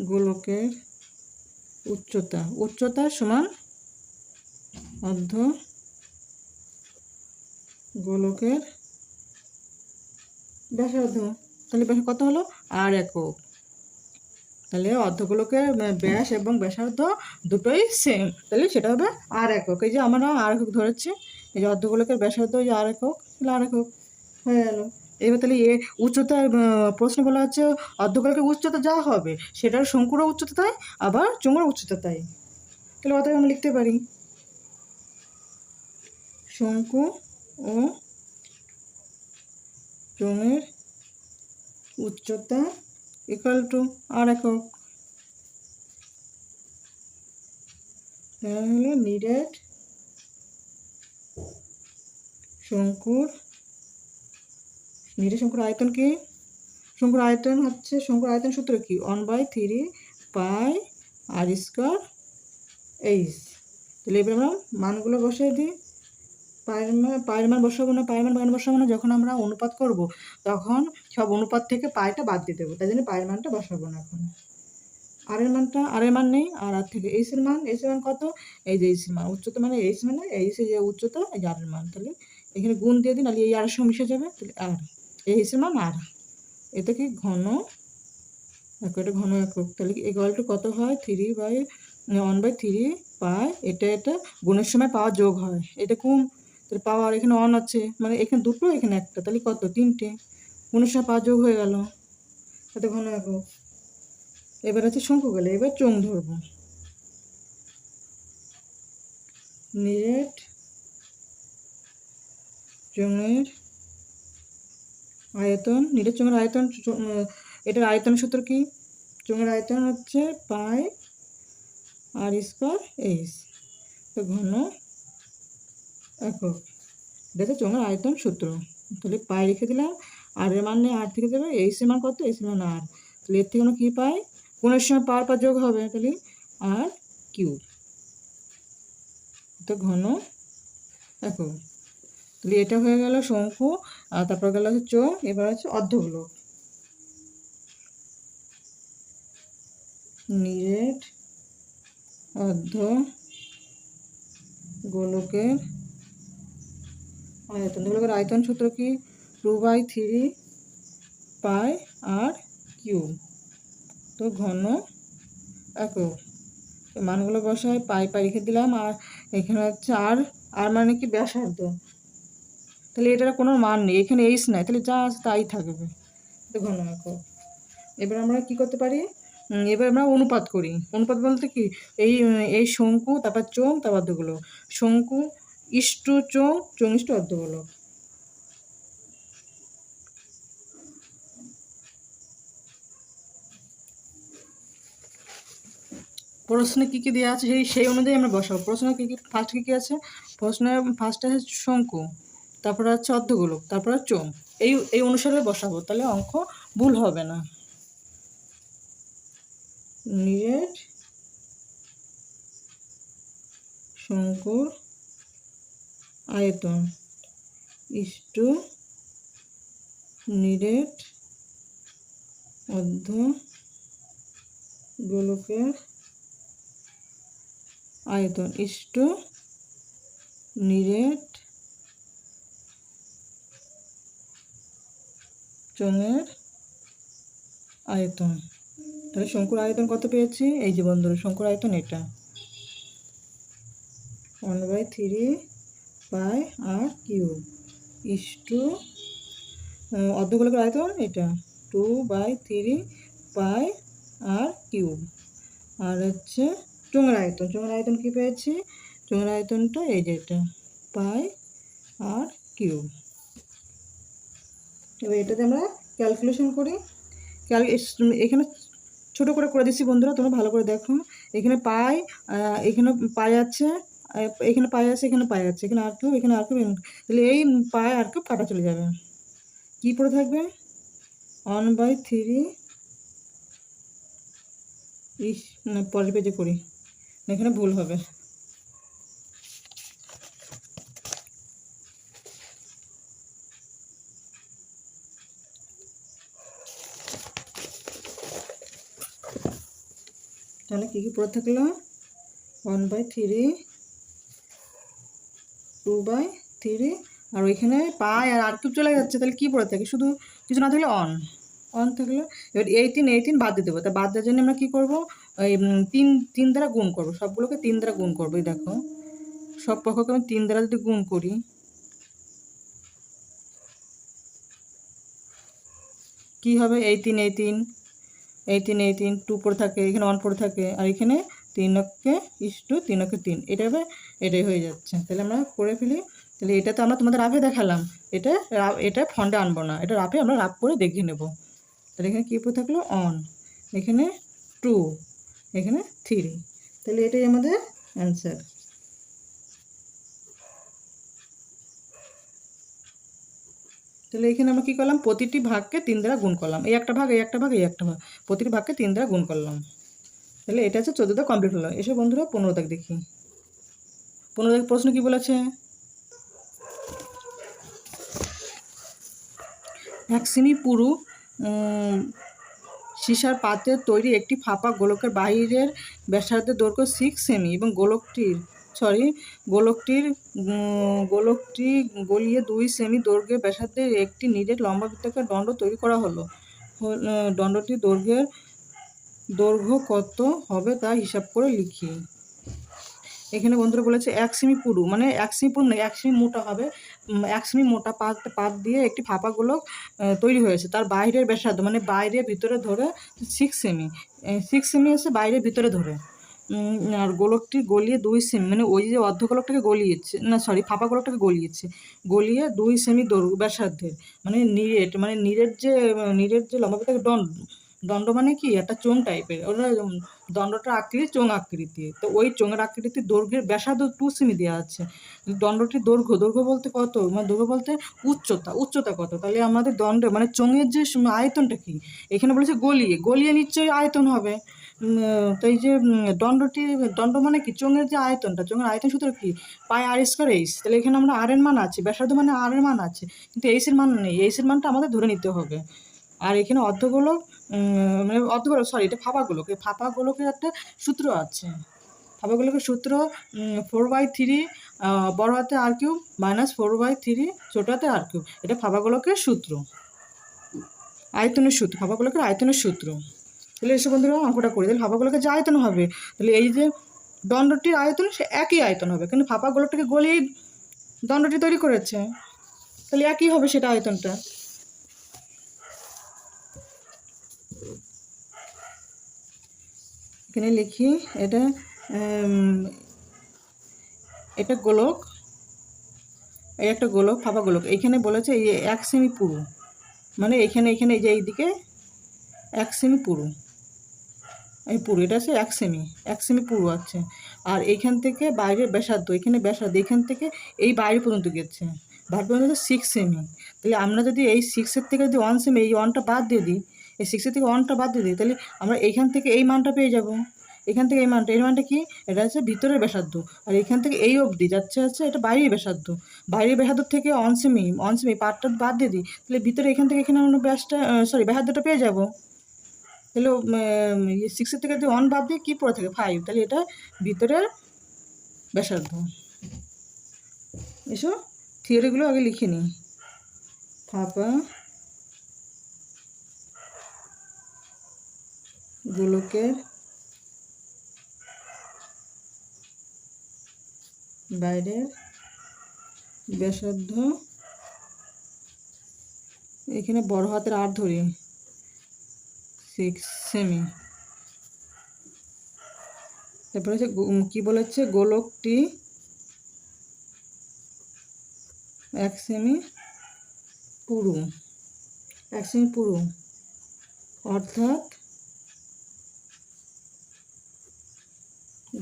গোলকের উচ্চতা সমান অর্ধ গোলকের ব্যাসার্ধ। তাহলে ব্যাস কত হলো? আর একক। তাহলে অর্ধগোলকের ব্যাস এবং ব্যাসার্ধ দুটোই সেম, তাহলে সেটা হবে আর একক। এই যে আমরা আর একক ধরেছি, এই যে অর্ধগোলকের ব্যাসার্ধ এই যে আর একক, তাহলে আর একক হয়ে গেল। এবার তাহলে উচ্চতার প্রশ্ন বলা হচ্ছে অর্ধগোলকের উচ্চতা যা হবে সেটার শঙ্কুরও উচ্চতা তাই, আবার চোঙের উচ্চতা তাই। তাহলে অতএব আমরা লিখতে পারি শঙ্কু ও চোঙের উচ্চতা ইকুয়াল টু আর একক। তাহলে নিরেট শঙ্কুর আয়তন কি? শঙ্কুর আয়তন হচ্ছে, শঙ্কুর আয়তন সূত্র কি? 1/3 পাই আর স্কোয়ার এইচ। তাহলে এবার আমরা মানগুলো বসাই দিই। পায়ের মান বসাবো না, যখন আমরা অনুপাত করব তখন সব অনুপাত থেকে পায়টা বাদ দিয়ে দেবো, তাই জন্য পায়ের মানটা বসাবো না এখন। আর এর মান নেই, আর থেকে এইচ এর মান কত? এই যে এইচ এর মান, উচ্চতা মানে এইচ, মানে এইচ যে উচ্চতা, এই আর এর মান, তাহলে এখানে গুণ দিয়ে দিন, তাহলে এই আর সঙ্গে মিশে যাবে, তাহলে আর এইচ এর মান আর, এটা কি ঘন একক, এটা ঘন একক। তাহলে কি ইকুয়াল টু কত হয়? 1/3 পাই, এটা গুণের সময় পাওয়ার যোগ হয়, এটা কোন? তাহলে পাওয়ার এখানে অন আছে, মানে এখানে দুটো এখানে একটা, তাহলে কত? 3টে, গুণের সময় পাওয়ার যোগ হয়ে গেল, এটা ঘন একক। এবার আছে শঙ্কু গেলে, এবার চোঙ ধরবো। নিরেট চোঙের আয়তন, এটার আয়তন সূত্র কি? চোঙের আয়তন হচ্ছে পাই আর স্কোয়ার এইচ, তো ঘন একক, এটা হচ্ছে চোঙের আয়তন সূত্র। তাহলে পাই রেখে দিলাম, আর এর মান নেই, আর থেকে দেবে, এইচ এর মান কত? এইচ এর মান আর, তাহলে এর থেকে আমরা কী পাই? কোণের সময় পাওয়ার পর যোগ হবে, তাহলে আর কিউব, তো ঘন একক। তাহলে এটা হয়ে গেল শঙ্কু, আর তারপর গেল হচ্ছে চোঙ, এবার হচ্ছে অর্ধগোলক। নিরেট অর্ধ গোলকের আয়তন সূত্র কি? 2/3 পাই আর কিউব, তো ঘন একক। মানগুলো বসায়, পাই রেখে দিলাম, আর এখানে হচ্ছে আর মানে কি? ব্যাসার্ধ। তাহলে এটার কোনো মান নেই, এখানে এইচ নাই, তাহলে যা আছে তাই থাকবে, তো ঘন একক। এবার আমরা কি করতে পারি? এবার আমরা অনুপাত করি। অনুপাত বলতে কি? এই শঙ্কু, তারপর চোঙ, তারপর অর্ধগোলক, শঙ্কু ইস্টু চোঙ, চোঙ ইস্টু অর্ধগোলক। প্রশ্নে কী কী দেওয়া আছে সেই অনুযায়ী আমরা বসাবো। প্রশ্নে কী কী আছে? ফার্স্টে আছে শঙ্কু, তারপরে হচ্ছে অর্ধগোলক, তারপরে চোঙ, এই অনুসারে বসাবো, তাহলে অঙ্ক ভুল হবে না। নিরেট শঙ্কুর আয়তন ইস্টু নিরেট অর্ধ গোলকের আয়তন ইস্টু নিরেট চোঙের আয়তন। তাহলে শঙ্কুর আয়তন কত পেয়েছি? এই যে বন্ধুরা, শঙ্কুর আয়তন এটা 1/3 পাই আর কিউব ইস্টু অর্ধগোলকের আয়তন এটা 2/3 পাই আর কিউব, আর হচ্ছে চোঙের আয়তন কি পেয়েছি? চোঙের আয়তনটা এই যে এটা পাই আর কিউব। এবার এটাতে আমরা ক্যালকুলেশন করি। এখানে ছোটো করে দিচ্ছি বন্ধুরা, তোমরা ভালো করে দেখো। এখানে পাই, এখানে পাই আছে, এখানে পাই আছে, এখানে পাই আছে, এখানে আর কিউব, এখানে আর কিউব। তাহলে এই পাই আর কিউব কাটা চলে যাবে। কী পড়ে থাকবে? 1/3। না, পরের পেজে করি, এখানে ভুল হবে। তাহলে কী কী পড়ে থাকলো? 1/3, 2/3, আর ওইখানে পাই আর কিউব চলে যাচ্ছে। তাহলে কী পড়ে থাকে? শুধু কিছু না থাকলে অন থাকলো। এবার 18 বাদ দিয়ে দেবো। তা বাদ দেওয়ার জন্য আমরা কী করবো? ওই 3 দ্বারা গুণ করবো, সবগুলোকে 3 দ্বারা গুণ করবো। এই দেখো, সব পক্ষকে আমি 3 দ্বারা যদি গুণ করি, কী হবে? 18 2 পড়ে থাকে, এখানে 1 পড়ে থাকে, আর এখানে 3 এটা হবে, এটাই হয়ে যাচ্ছে। তাহলে আমরা করে ফেলি। তাহলে এটা তো আমরা তোমাদের রাফে দেখালাম, এটা ফন্টে আনবো না, এটা রাফে আমরা রাফ করে দেখিয়ে নেব। তাহলে এখানে কী পড়ে থাকলো? অন, এখানে 2, এখানে 3। তাহলে এটাই আমাদের অ্যান্সার। তাহলে এখানে আমরা কী করলাম? প্রতিটি ভাগকে 3 দ্বারা গুণ করলাম। এই একটা ভাগ, এই একটা ভাগ, এই একটা ভাগ, প্রতিটি ভাগকে 3 দ্বারা গুণ করলাম। তাহলে এটা হচ্ছে 14 কমপ্লিট হলো। এসে বন্ধুরা 15 দাগ দেখি। 15 দাগ প্রশ্ন কী বলেছে? 1 সেমি পুরু সীসার পাত্রে তৈরি একটি ফাঁপা গোলকের বাহিরের ব্যাসার্ধের দৈর্ঘ্য 6 সেমি এবং গোলকটি গলিয়ে 2 সেমি দৈর্ঘ্যের ব্যাসার্ধের একটি নিরেট লম্বা বৃত্তাকার দণ্ড তৈরি করা হলো। দণ্ডটির দৈর্ঘ্য কত হবে তা হিসাব করে লিখি। এখানে বন্ধুরা বলেছে 1 সেমি পুরু, মানে 1 সেমি পুরু নয়, 1 সেমি মোটা হবে। 1 সেমি মোটা পাত দিয়ে একটি ফাঁপা গোলক তৈরি হয়েছে। তার বাইরের ব্যাসার্ধ, মানে বাইরে ভিতরে ধরে 6 সেমি, 6 সেমি আছে বাইরে ভিতরে ধরে। আর গোলকটি গলিয়ে 2 সেমি, মানে ওই যে অর্ধগোলকটাকে গলিয়েছে, না সরি, ফাঁপা গোলকটাকে গলিয়ে 2 সেমি ব্যাসার্ধের, মানে নিরের যে লম্বাটাকে দণ্ড মানে কি একটা চোঙ টাইপের, ওটা দণ্ডটার আকৃতি চোঙ আকৃতি। তো ওই চোঙের আকৃতির দৈর্ঘ্যের ব্যাসার্ধ 2 সেমি দেওয়া আছে। দণ্ডটির দৈর্ঘ্য বলতে কত? মানে দৈর্ঘ্য বলতে উচ্চতা কত? তাহলে আমাদের মানে চোঙের যে আয়তনটা কি? এখানে বলেছে গলিয়ে নিশ্চয়ই আয়তন হবে। তো এই যে দণ্ড মানে কি? চোঙের যে আয়তনটা, চোঙের আয়তন সূত্র কি? পাই আর স্কয়ার এইচ। তাহলে এখানে আমরা আর এর মান আছে, ব্যাসার্ধ মানে আর এর মান আছে, কিন্তু এইচ এর মান নেই। এইচ এর মানটা আমাদের ধরে নিতে হবে। আর এখানে মানে এটা ফাঁপা গোলক। এই ফাঁপা গোলকের একটা সূত্র আছে। ফাঁপা গোলকের সূত্র 4/3 বড় হাতে আর কিউব মাইনাস 4/3 ছোট হাতে আর কিউব। এটা ফাঁপা গোলকের সূত্র, ফাঁপা গোলকের আয়তনের সূত্র। তাহলে এসে বন্ধুরা অঙ্কটা করি। তাহলে ফাঁপা গোলকের যে আয়তন হবে, তাহলে এই যে দণ্ডটির আয়তন সে একই আয়তন হবে, কিন্তু ফাঁপা গোলকটাকে গলিয়ে দণ্ডটি তৈরি করেছে, তাহলে একই হবে সেটা আয়তনটা। এখানে লিখি, এটা গোলক, এই একটা গোলক, ফাঁপা গোলক। এইখানে বলেছে এই 1 সেমি পুরু, মানে এখানে এই যে এইদিকে 1 সেমি পুরু, এটা আছে 1 সেমি পুরু আছে। আর এইখান থেকে বাইরের ব্যাসার্ধ, এখান থেকে এই বাইরে পর্যন্ত গেছে, বাইরে পর্যন্ত 6 সেমি। তাহলে আমরা যদি এই 6-এর থেকে যদি 1 সেমি, এই 1টা বাদ দিয়ে দিই, এই 6-এর থেকে 1টা বাদ দিয়ে দিই, তাহলে আমরা এইখান থেকে এই মানটা পেয়ে যাব। এখান থেকে এই মানটা কি? এটা হচ্ছে ভিতরের ব্যাসার্ধ। আর এখান থেকে এই অবধি যাচ্ছে এটা বাইরের ব্যাসার্ধ। বাইরের ব্যাসার্ধ থেকে 1 সেমি পার্টটা বাদ দিয়ে দিই, তাহলে ভিতরে এখান থেকে এখানে আমরা ব্যাসার্ধটা পেয়ে যাব। তাহলে 6-এর থেকে যদি 1 বাদ দিয়ে কী পড়ে থাকে? 5। তাহলে এটা ভিতরের ব্যাসার্ধ। এসো থিওরিগুলো আগে লিখে নিই। ফাঁপা গোলকের বাইরের ব্যাসার্ধ, এখানে বড় হাতের আর ধরি 6 সেমি। তারপরে হচ্ছে কী বলেছে? গোলকটি 1 সেমি পুরু, 1 সেমি পুরু, অর্থাৎ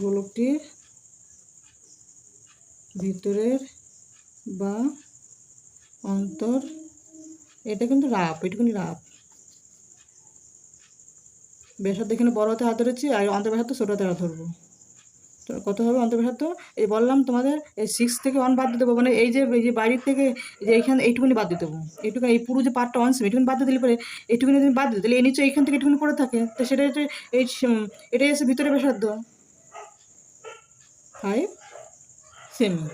গোলকটির ভিতরের বা অন্তর, এটা কিন্তু রাফ, এটুকুনি রাফ। ব্যাসার্ধ এখানে বড় হাতে হাত ধরেছি, আর অন্তর্ব্যাসার্ধ ছোট হাতে হাত ধরবো। তো কত হবে অন্তর্ব্যাসার্ধ? এই বললাম তোমাদের এই 6 থেকে 1 বাদ দিয়ে দেবো, মানে এই যে বাইরের থেকে যে এইখানে এইটুকুনি বাদ দিয়ে দেবো, এইটুকু এই পুরো যে পার্টটা 1 সেমি এইটুকুনি বাদ দিয়ে দিলে পরে এইটুকুনি যদি বাদ দিতে, তাহলে এই নিচে এইখান থেকে এইটুকুনি পড়ে থাকে, তো সেটা হচ্ছে এটাই এসে ভিতরে ব্যাসার্ধ 5 সেমি।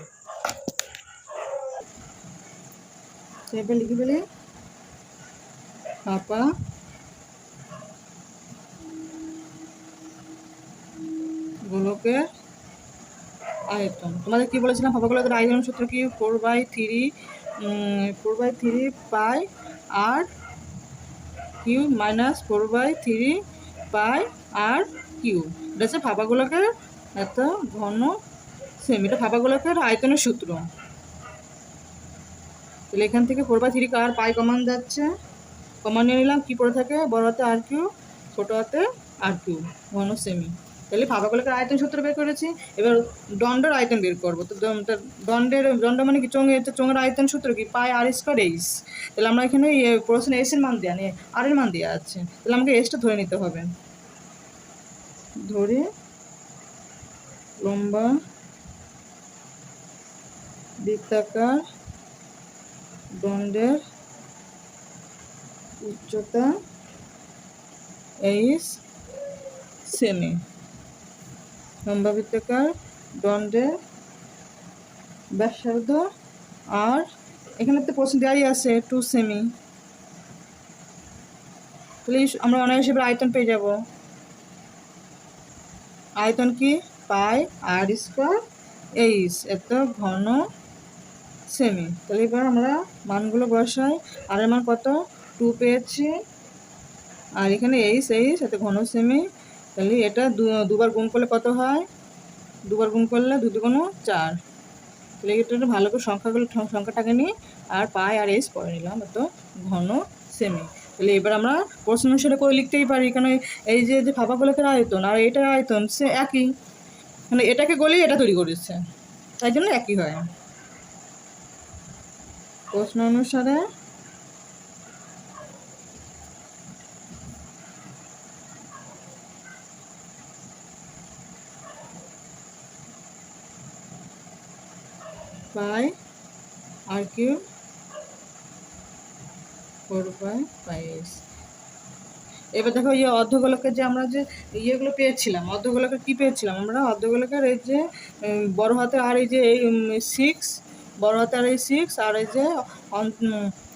এবার লিখে ফেলে ফাঁপা গোলকের আয়তন। তোমাদের কি বলেছিলাম? ফাঁপা গোলকের আয়তন সূত্র কি? 4/3 পাই আর কিউ মাইনাস 4/3 পাই আর কিউ। এটা হচ্ছে ফাঁপা গোলকের এত ঘন সেমি, এটা ফাঁপা গোলকের আয়তনের সূত্র। তাহলে এখান থেকে 4/3 আর পাই কমান যাচ্ছে, কমান নিয়ে নিলাম, কী পড়ে থাকে? বড় হাতে আর কিউ, ছোটো হাতে আর কিউ, ঘন সেমি। তাহলে ফাঁপা গোলকের আয়তন সূত্র বের করেছি। এবার দণ্ডের আয়তন বের করবো। তো দণ্ড মানে কি? চোঙের আয়তন সূত্র কি? পাই আর স্কোয়ার এইচ। তাহলে আমরা এখানে প্রশ্নে এসের মান দেওয়া নেই, আর এর মান দেওয়া আছে, তাহলে আমাকে এসটা ধরে নিতে হবে। ধরে লম্বা বৃত্তাকার দণ্ডের উচ্চতা এইচ সেমি, লম্বা বৃত্তাকার দণ্ডের ব্যাসার্ধ, আর এখানে তো প্রশ্ন দেওয়াই আছে 2 সেমি। তাহলে আমরা অনায়াসে এবার আয়তন পেয়ে যাব। আয়তন কি? পাই আর স্কোয়ার এইচ, এত ঘন সেমি। তাহলে এবার আমরা মানগুলো বসাই। আর এর মান কত? 2 পেয়েছি, আর এখানে এইচ এত ঘন সেমি। তাহলে এটা দুবার গুণ করলে কত হয়? দুবার গুণ করলে 2 2 4। তাহলে এটা ভালো করে সংখ্যাটাকে নিই, আর পাই আর এইচ পরে নিলাম, এত ঘন সেমি। তাহলে এবার আমরা প্রশ্ন অনুসারে করে লিখতেই পারি, কারণ এই যে ফাঁপা গোলকের আয়তন আর এটার আয়তন সে একই, মানে এটাকে গলিয়ে এটা তৈরি করেছে, তাই জন্য একই হয়। প্রশ্ন অনুসারে পাই আর কিউ 4/5। এবার দেখো এই অর্ধগোলকের যে আমরা যে ইয়েগুলো পেয়েছিলাম, অর্ধগোলকের কী পেয়েছিলাম আমরা? অর্ধগোলকের এই যে বড় হাতে আর এই যে 6, বড় হাতে আর এই 6, আর এই যে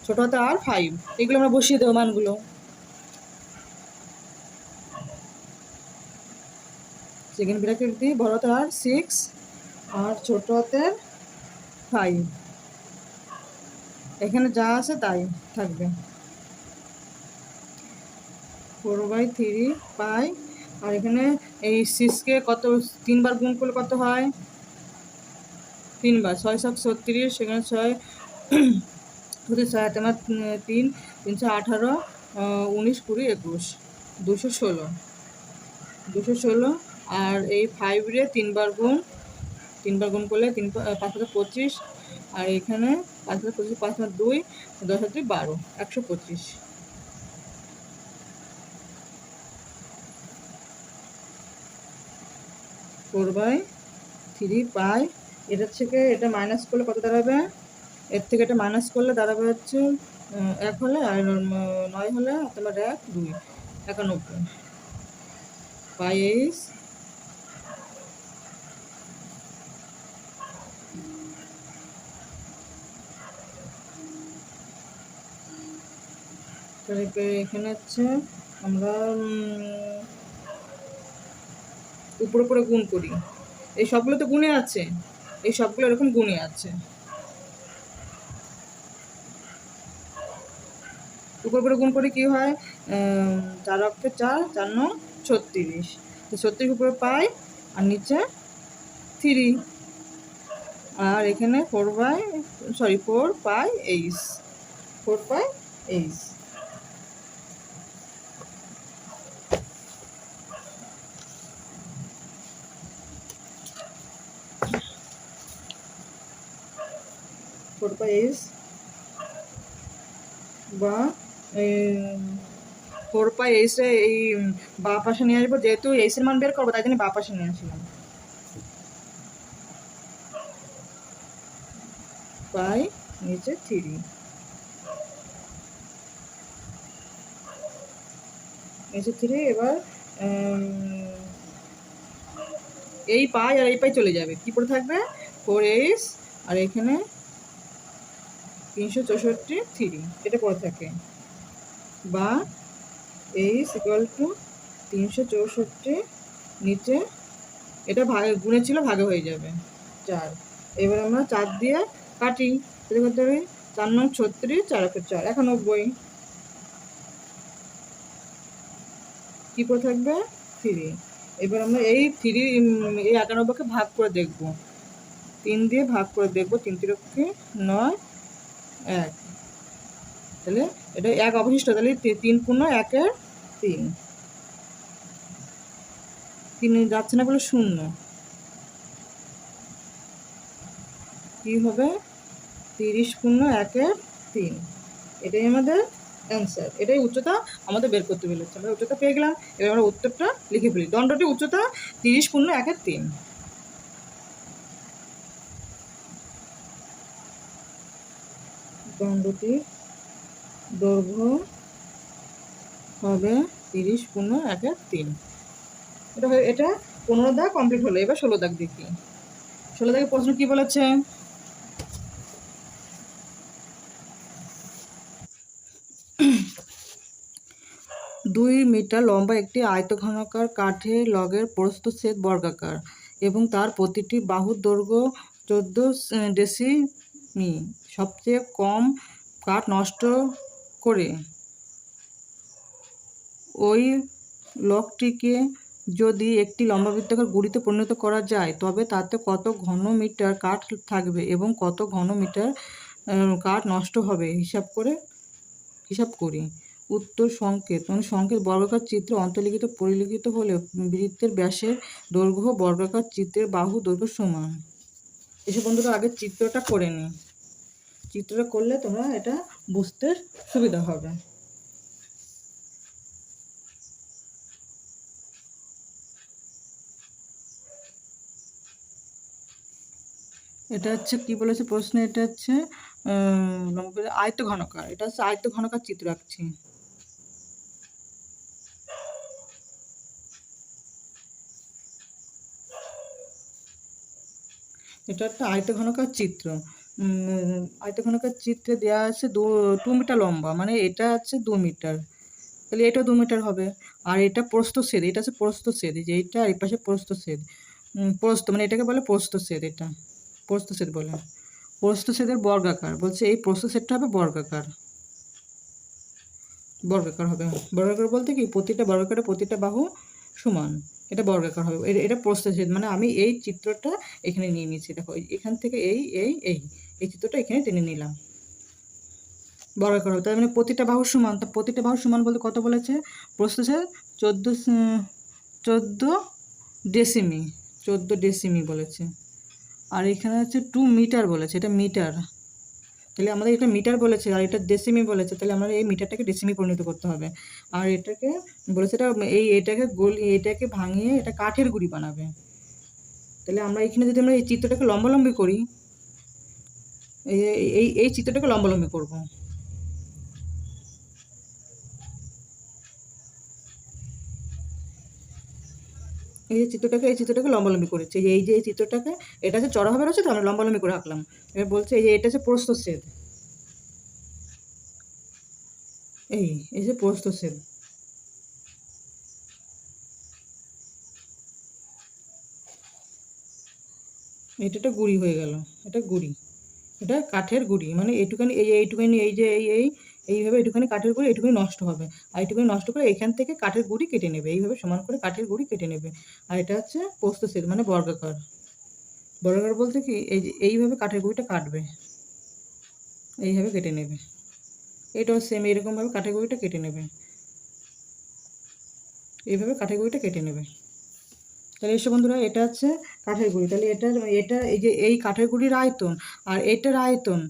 ছোটো হাতে আর 5, এগুলো আমরা বসিয়ে দেবো মানগুলো। সেকেন্ড ব্র্যাকেট দিই, বড় হাতে আর 6 আর ছোটো হাতের 5, এখানে যা আছে তাই থাকবে। 4/3 পাই, আর এখানে এই 6কে কত 3 বার গুণ করলে কত হয়? 3 বার, 6 7 36, সেখানে 6 6 তোমার 3 318 19 20 21 216, আর এই 5 রে 3 বার গুণ করলে 5 25, আর এখানে 5 25 5 2 10 12 125। 4/3 পাই, এটার থেকে এটা মাইনাস করলে কত দাঁড়াবে? এর থেকে এটা মাইনাস করলে দাঁড়াবে হচ্ছে 1 হলে, আর 9 হলে তোমার 1 2 91 পাই এইচ এখানে হচ্ছে আমরা উপরে উপরে গুণ করি, এই সবগুলো তো গুণে আছে, এই সবগুলো এরকম গুণে আছে, উপর উপরে গুণ করে কি হয়? 4 অক্ষে 4, 4 9 36, তো 36 উপরে পাই আর নিচে 3, আর এখানে 4πh, 4πh। বা 4πh এই বা পাশে নিয়ে আসবো, যেহেতু এইচ এর মান বের করবো তাই জন্য বা পাশে নিয়ে আসলাম। পাই নিচে 3, নিচে 3। এবার এই পাই আর এই পাই চলে যাবে, কি পড়ে থাকবে 4h, আর এখানে 364 3 এটা পড়ে থাকে। বা h = 364, নিচে এটা ভাগে গুণে ছিল ভাগে হয়ে যাবে 4। এবার আমরা 4 দিয়ে কাটি, এটা করতে হবে 4 9 36, 4 4 91। কি পড়ে থাকবে 3। এবার আমরা এই 91কে ভাগ করে দেখব, 3 দিয়ে ভাগ করে দেখব, 3 3 9 1, তাহলে এটা 1 অবশিষ্ট, তাহলে 3 পূর্ণ 1 এর 3, 3 যাচ্ছে না বলে 0, কি হবে 30 পূর্ণ 1 এর 3। এটাই আমাদের অ্যান্সার, এটাই উচ্চতা আমাদের বের করতে বলেছে। আমরা উচ্চতা পেয়ে গেলাম, এবার আমরা উত্তরটা লিখে ফেলি। দণ্ডটি উচ্চতা 30 পূর্ণ 1 এর 3। দণ্ডটির দৈর্ঘ্য হবে 30 পূর্ণ 1 এর 3। এটা 15 দাগ কমপ্লিট হলো। এবার 16 দাগ দেখি। 16 দাগের প্রশ্ন কি বলেছে? 2 মিটার লম্বা একটি আয়তঘনাকার কাঠের লগের প্রস্থচ্ছেদ বর্গাকার এবং তার প্রতিটি বাহুর দৈর্ঘ্য 14 ডেসিমি। সবচেয়ে কম কাঠ নষ্ট করে ওই লগটিকে যদি একটি লম্বাবৃত্তাকার গুঁড়িতে পরিণত করা যায় তবে তাতে কত ঘন মিটার কাঠ থাকবে এবং কত ঘন মিটার কাঠ নষ্ট হবে হিসাব করি। উত্তর সংকেত, মানে সংকেত বর্গাকার চিত্রে অন্তর্লিখিত পরিলিখিত হলে বৃত্তের ব্যাসের দৈর্ঘ্য বর্গাকার চিত্রের বাহু দৈর্ঘ্য সমান। এসব বন্ধুরা আগে চিত্রটা করে নিই, চিত্রটা করলে তোমরা এটা বুঝতে সুবিধা হবে। এটা হচ্ছে কি বলেছে প্রশ্নে, এটা হচ্ছে আয়তঘনকার, এটা হচ্ছে আয়তঘনকার চিত্র আঁকছি। এটা একটা আয়তঘনকার চিত্র। আয়তঘনকার চিত্রে দেওয়া আছে 2 মিটার লম্বা, মানে এটা হচ্ছে 2 মিটার, তাহলে এটা 2 মিটার হবে। আর এটা প্রস্থচ্ছেদ, এটা হচ্ছে প্রস্থচ্ছেদ, এই যে এইটা আর এই পাশে প্রস্থচ্ছেদ। প্রস্থ মানে এটাকে বলে প্রস্থচ্ছেদ, এটা প্রস্থচ্ছেদ বলে। প্রস্থচ্ছেদের বর্গাকার বলছে, এই প্রস্থচ্ছেদটা হবে বর্গাকার, বর্গাকার হবে। বর্গাকার বলতে কি প্রতিটা বর্গাকারের প্রতিটা বাহু সমান, এটা বর্গাকার হবে। এটা প্রস্থচ্ছেদ, মানে আমি এই চিত্রটা এখানে নিয়ে নিয়েছি, দেখো এখান থেকে এই চিত্রটা এখানে টেনে নিলাম, বর্গাকার হবে। তার মানে প্রতিটা বাহু সমান, তা প্রতিটা বাহু সমান বলতে কত বলেছে? প্রস্থচ্ছেদ 14 ডেসিমি, 14 ডেসিমি বলেছে। আর এখানে হচ্ছে 2 মিটার বলেছে, এটা মিটার, তাহলে আমাদের এটা মিটার বলেছে আর এটা ডেসিমি বলেছে, তাহলে আমরা এই মিটারটাকে ডেসিমি পরিণত করতে হবে। আর এটাকে বলেছে এটা এটাকে ভাঙিয়ে এটা কাঠের গুঁড়ি বানাবে। তাহলে আমরা এখানে যদি আমরা এই চিত্রটাকে লম্বালম্বি করি, এই চিত্রটাকে লম্বালম্বি করব। এই চিত্রটাকে লম্বালম্বি করেছে, এই যে এই চিত্রটাকে, এটা হচ্ছে চড়াভাবে রয়েছে তো আমরা লম্বালম্বি করে আঁকলাম। এবার বলছে এই যে এটা হচ্ছে প্রস্থচ্ছেদ, এই যে প্রস্থচ্ছেদ, এটা গুঁড়ি হয়ে গেল, এটা গুঁড়ি, এটা কাঠের গুঁড়ি, মানে এইটুখানি এইটুখানি এই যে এইভাবে এইটুখানি কাঠের গুঁড়ি, এইটুখানি নষ্ট হবে, আর এইটুখানি নষ্ট করে এখান থেকে কাঠের গুঁড়ি কেটে নেবে, এইভাবে সমান করে কাঠের গুঁড়ি কেটে নেবে। আর এটা হচ্ছে প্রস্থচ্ছেদ মানে বর্গাকার, বর্গাকার বলতে কি, এই যে এইভাবে কাঠের গুঁড়িটা কাটবে, এইভাবে কেটে নেবে। এটাও সেম এরকমভাবে কাঠের গুঁড়িটা কেটে নেবে, এইভাবে কাঠের গুঁড়িটা কেটে নেবে। তাহলে এসব বন্ধুরা, এটা হচ্ছে কাঠের গুঁড়ি। তাহলে এটা এই যে এই কাঠের গুঁড়ির আয়তন আর এটার আয়তন,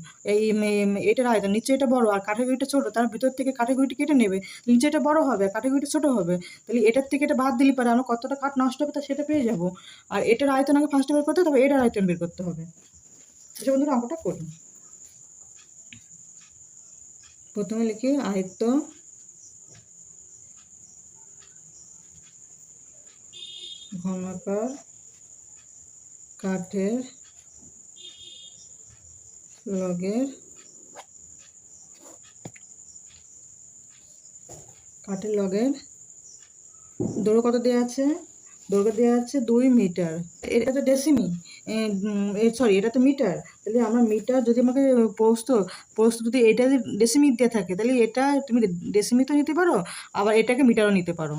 এটার আয়তন নিচে এটা বড় আর কাঠের গুঁড়িটা ছোটো, তার ভিতর থেকে কাঠের গুঁড়িটা কেটে নেবে, নিচে এটা বড় হবে আর কাঠের গুঁড়িটা ছোটো হবে। তাহলে এটার থেকে এটা বাদ দিলে পারে আমরা কতটা কাঠ নষ্ট হবে তা সেটা পেয়ে যাব। আর এটার আয়তন আগে ফার্স্টে বের করতে হবে, তবে এটার আয়তন বের করতে হবে। এসব বন্ধুরা অঙ্কটা করি। প্রথমে লিখি আয়ত ঘনাকার কাঠের লগের দৈর্ঘ্য কত দেওয়া আছে? দৈর্ঘ্য দেওয়া আছে 2 মিটার। এটা তো ডেসিমি, সরি এটা তো মিটার। তাহলে আমরা মিটার যদি আমাকে প্রস্থ যদি এটা ডেসিমি দেওয়া থাকে, তাহলে এটা তুমি ডেসিমি তো নিতে পারো, আবার এটাকে মিটারও নিতে পারো।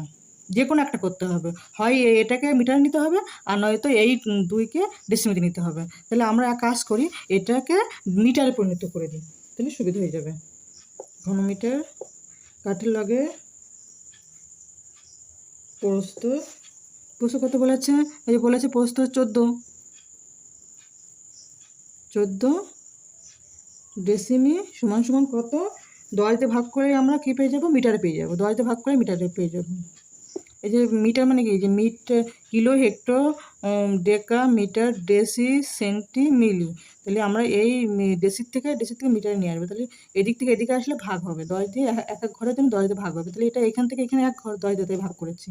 যে কোনো একটা করতে হবে, হয় এটাকে মিটার নিতে হবে আর নয়তো এই 2কে ডেসিমিতে নিতে হবে। তাহলে আমরা এক কাজ করি, এটাকে মিটারে পরিণত করে দিই, তাহলে সুবিধা হয়ে যাবে। ঘনমিটার কাঠের লগে প্রস্থ কত বলেছে? এই যে বলেছে প্রস্থ 14 ডেসিমি সমান সমান কত? 10 দিয়ে ভাগ করে আমরা কি পেয়ে যাব? মিটারে পেয়ে যাব। 10 দিয়ে ভাগ করে মিটারে পেয়ে যাব। এই যে মিটার মানে কি, যে কিলো, হেক্টর, ডেকা, মিটার, ডেসি, সেন্টি, মিলি। তাহলে আমরা এই ডেসির থেকে মিটারে নিয়ে আসবো। তাহলে এদিক থেকে এদিকে আসলে ভাগ হবে, 10 দিয়ে এক এক ঘরের জন্য 10 দিয়ে ভাগ হবে। তাহলে এটা এখান থেকে এখানে এক ঘর 10 দিয়ে ভাগ করেছি।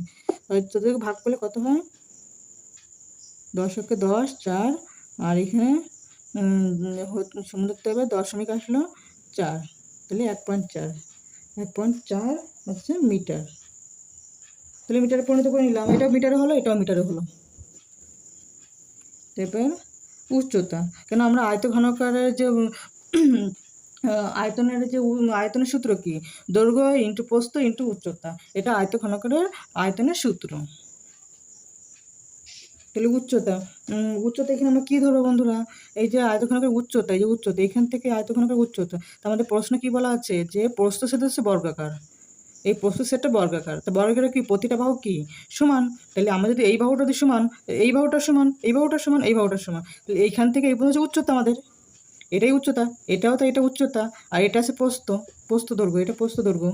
10 দিয়ে ভাগ করলে কত হয়? 10 × 10 4, আর এখানে সমুদ্র হবে দশমিক আসলো 4, তাহলে 1.4 হচ্ছে মিটার। তাহলে মিটারে পরিণত করে নিলাম, এটাও মিটারে হলো, এটাও মিটারে হলো। এবার উচ্চতা, কেন আমরা আয়তঘনকারের যে আয়তনের সূত্র কি? দৈর্ঘ্য ইন্টু প্রস্থ ইন্টু উচ্চতা, এটা আয়তঘনকারের আয়তনের সূত্র। তাহলে উচ্চতা এখানে আমরা কী ধরবো বন্ধুরা? এই যে আয়তঘনকের উচ্চতা, এই যে উচ্চতা, এখান থেকে আয়তঘনকের উচ্চতা, তো আমাদের প্রশ্ন কি বলা আছে? যে প্রস্থচ্ছেদ হচ্ছে বর্গাকার, এই প্রস্থচ্ছেদটা বর্গাকার। তো বর্গাকারের কি প্রতিটা বাহু কি সমান? তাহলে আমরা যদি এই বাহুটা যদি সমান, এই বাহুটা সমান, এই বাহুটা সমান, এই বাহুটা সমান, তাহলে এইখান থেকে এই পর্যন্ত উচ্চতা আমাদের, এটাই উচ্চতা, এটাও তো এটা উচ্চতা, আর এটা আছে প্রস্থ দৈর্ঘ্য, এটা প্রস্থ দৈর্ঘ্য,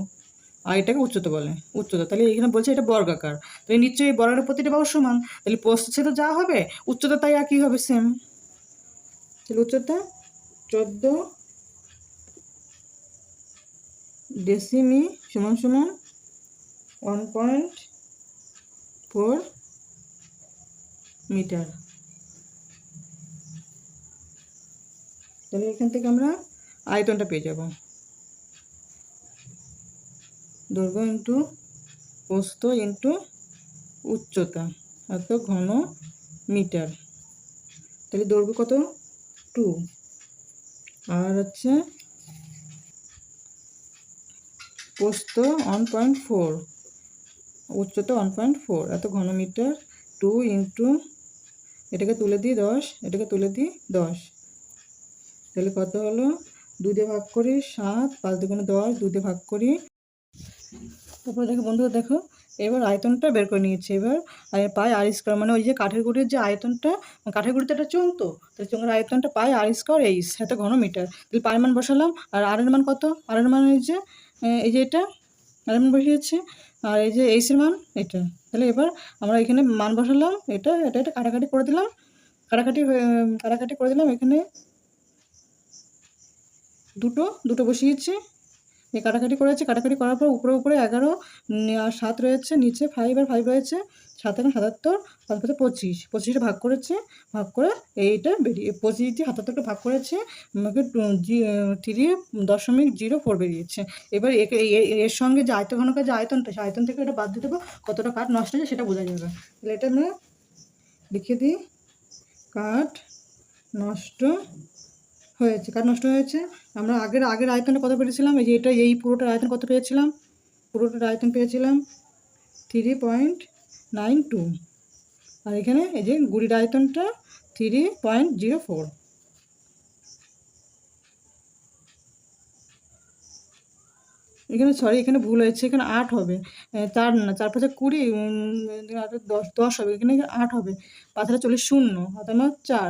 আর এটাকে উচ্চতা বলে, উচ্চতা। তাহলে এখানে বলছে এটা বর্গাকার, তাহলে নিশ্চয়ই বর্গাকার প্রতিটা বাহু সমান, তাহলে প্রস্থচ্ছেদ যা হবে উচ্চতা তাই একই হবে, সেম। তাহলে উচ্চতা 14 ডেসিমি সমান সমান 1.4 মিটার। তাহলে এখান থেকে আমরা আয়তনটা পেয়ে যাব, দৈর্ঘ্য ইন্টু প্রস্থ ইন্টু উচ্চতা এত ঘন মিটার। তাহলে দৈর্ঘ্য কত? 2, আর হচ্ছে প্রস্থ 1.4, উচ্চতা 1.4, এত ঘন মিটার। 2 ইন্টু এটাকে তুলে দিই 10, এটাকে তুলে দিই 10, তাহলে কত হলো? 2 দিয়ে ভাগ করি 7, 5 2 10, 2 দিয়ে ভাগ করি। তারপরে দেখো বন্ধুরা, দেখো এবার আয়তনটা বের করে নিয়েছি। এবার পাই আর স্কোয়ার, মানে ওই যে কাঠের গুঁড়ির যে আয়তনটা, কাঠের গুঁড়িতে একটা চোঙ, তো তাহলে চোঙের আয়তনটা পাই আর স্কোয়ার এইচ, এত ঘন মিটার। তাহলে পায়ের মান বসালাম, আর আর এর মান কত? আর এর মান এই যে এটা আর এর মান বসিয়েছি, আর এই যে এইচের মান এটা। তাহলে এবার আমরা এখানে মান বসালাম, এটা কাটাকাটি করে দিলাম, কাটাকাটি করে দিলাম। এখানে দুটো বসিয়েছি, এই কাটাকাটি করেছে, কাটাকাটি করার পর উপরে 11 আর 7 রয়েছে, নিচে 5 আর 5 রয়েছে, 7 এবং 77, 5 25, 25টা ভাগ করেছে, ভাগ করে এইটা বেরিয়ে 25 দিয়ে 77টা ভাগ করেছে, আমাকে 3.04 বেরিয়েছে। এবার এর সঙ্গে যে আয়তঘনকের যে আয়তনটা, সেই আয়তন থেকে এটা বাদ দিয়ে দেবো, কতটা কাঠ নষ্ট হয়েছে সেটা বোঝা যাবে। তাহলে এটা আমরা লিখে দিই, কাঠ নষ্ট হয়েছে। আমরা আগের আয়তনটা কত পেয়েছিলাম? এই যে এটা, এই পুরোটার আয়তন কত পেয়েছিলাম? পুরোটার আয়তন পেয়েছিলাম 3.92, আর এখানে এই যে গুড়ির আয়তনটা 3.04। এখানে ভুল হয়েছে, এখানে 8 হবে। 4 না, 4 5 20, 10 হবে, এখানে 8 হবে। 5 আর 40 0, অর্থাৎ আমার 4,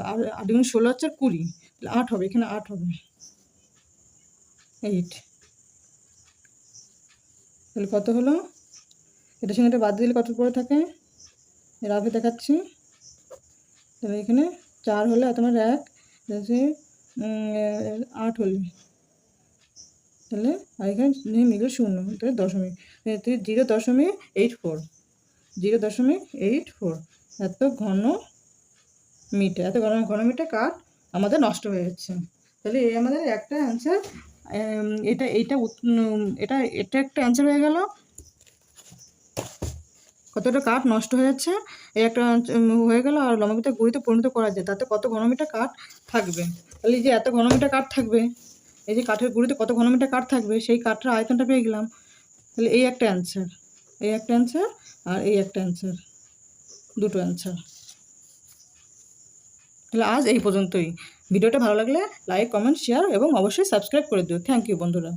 আর 8 × 16 হচ্ছে 20, 8 হবে, এখানে 8 হবে, 8। তাহলে কত হলো? এটার সঙ্গে এটা বাদ দিলে কত পড়ে থাকে? রাফে দেখাচ্ছি। তাহলে এখানে 4 হলে তোমার 1, 8 হলে, তাহলে আর এখানে মিলে 0, তাহলে দশমিক, 0.84, 0.84। এত ঘন মিটার, এত ঘন মিটার কাঠ আমাদের নষ্ট হয়ে যাচ্ছে। তাহলে এই আমাদের একটা অ্যান্সার। এটা একটা অ্যান্সার হয়ে গেল, কতটা কাঠ নষ্ট হয়ে যাচ্ছে এই একটা হয়ে গেল। আর লম্বামিটার গড়িতে পরিণত করা যায়, তাতে কত ঘনমিটার কাঠ থাকবে। তাহলে এই যে এত ঘনমিটার কাঠ থাকবে, এই যে কাঠের গুঁড়িতে কত ঘনমিটার কাঠ থাকবে, সেই কাঠটার আয়তনটা পেয়ে গেলাম। তাহলে এই একটা অ্যান্সার, এই একটা অ্যান্সার, আর এই একটা অ্যান্সার, দুটো অ্যান্সার। তাহলে আজ এই পর্যন্তই। ভিডিওটা ভালো লাগলে লাইক, কমেন্ট, শেয়ার এবং অবশ্যই সাবস্ক্রাইব করে দিও। থ্যাংক ইউ বন্ধুরা।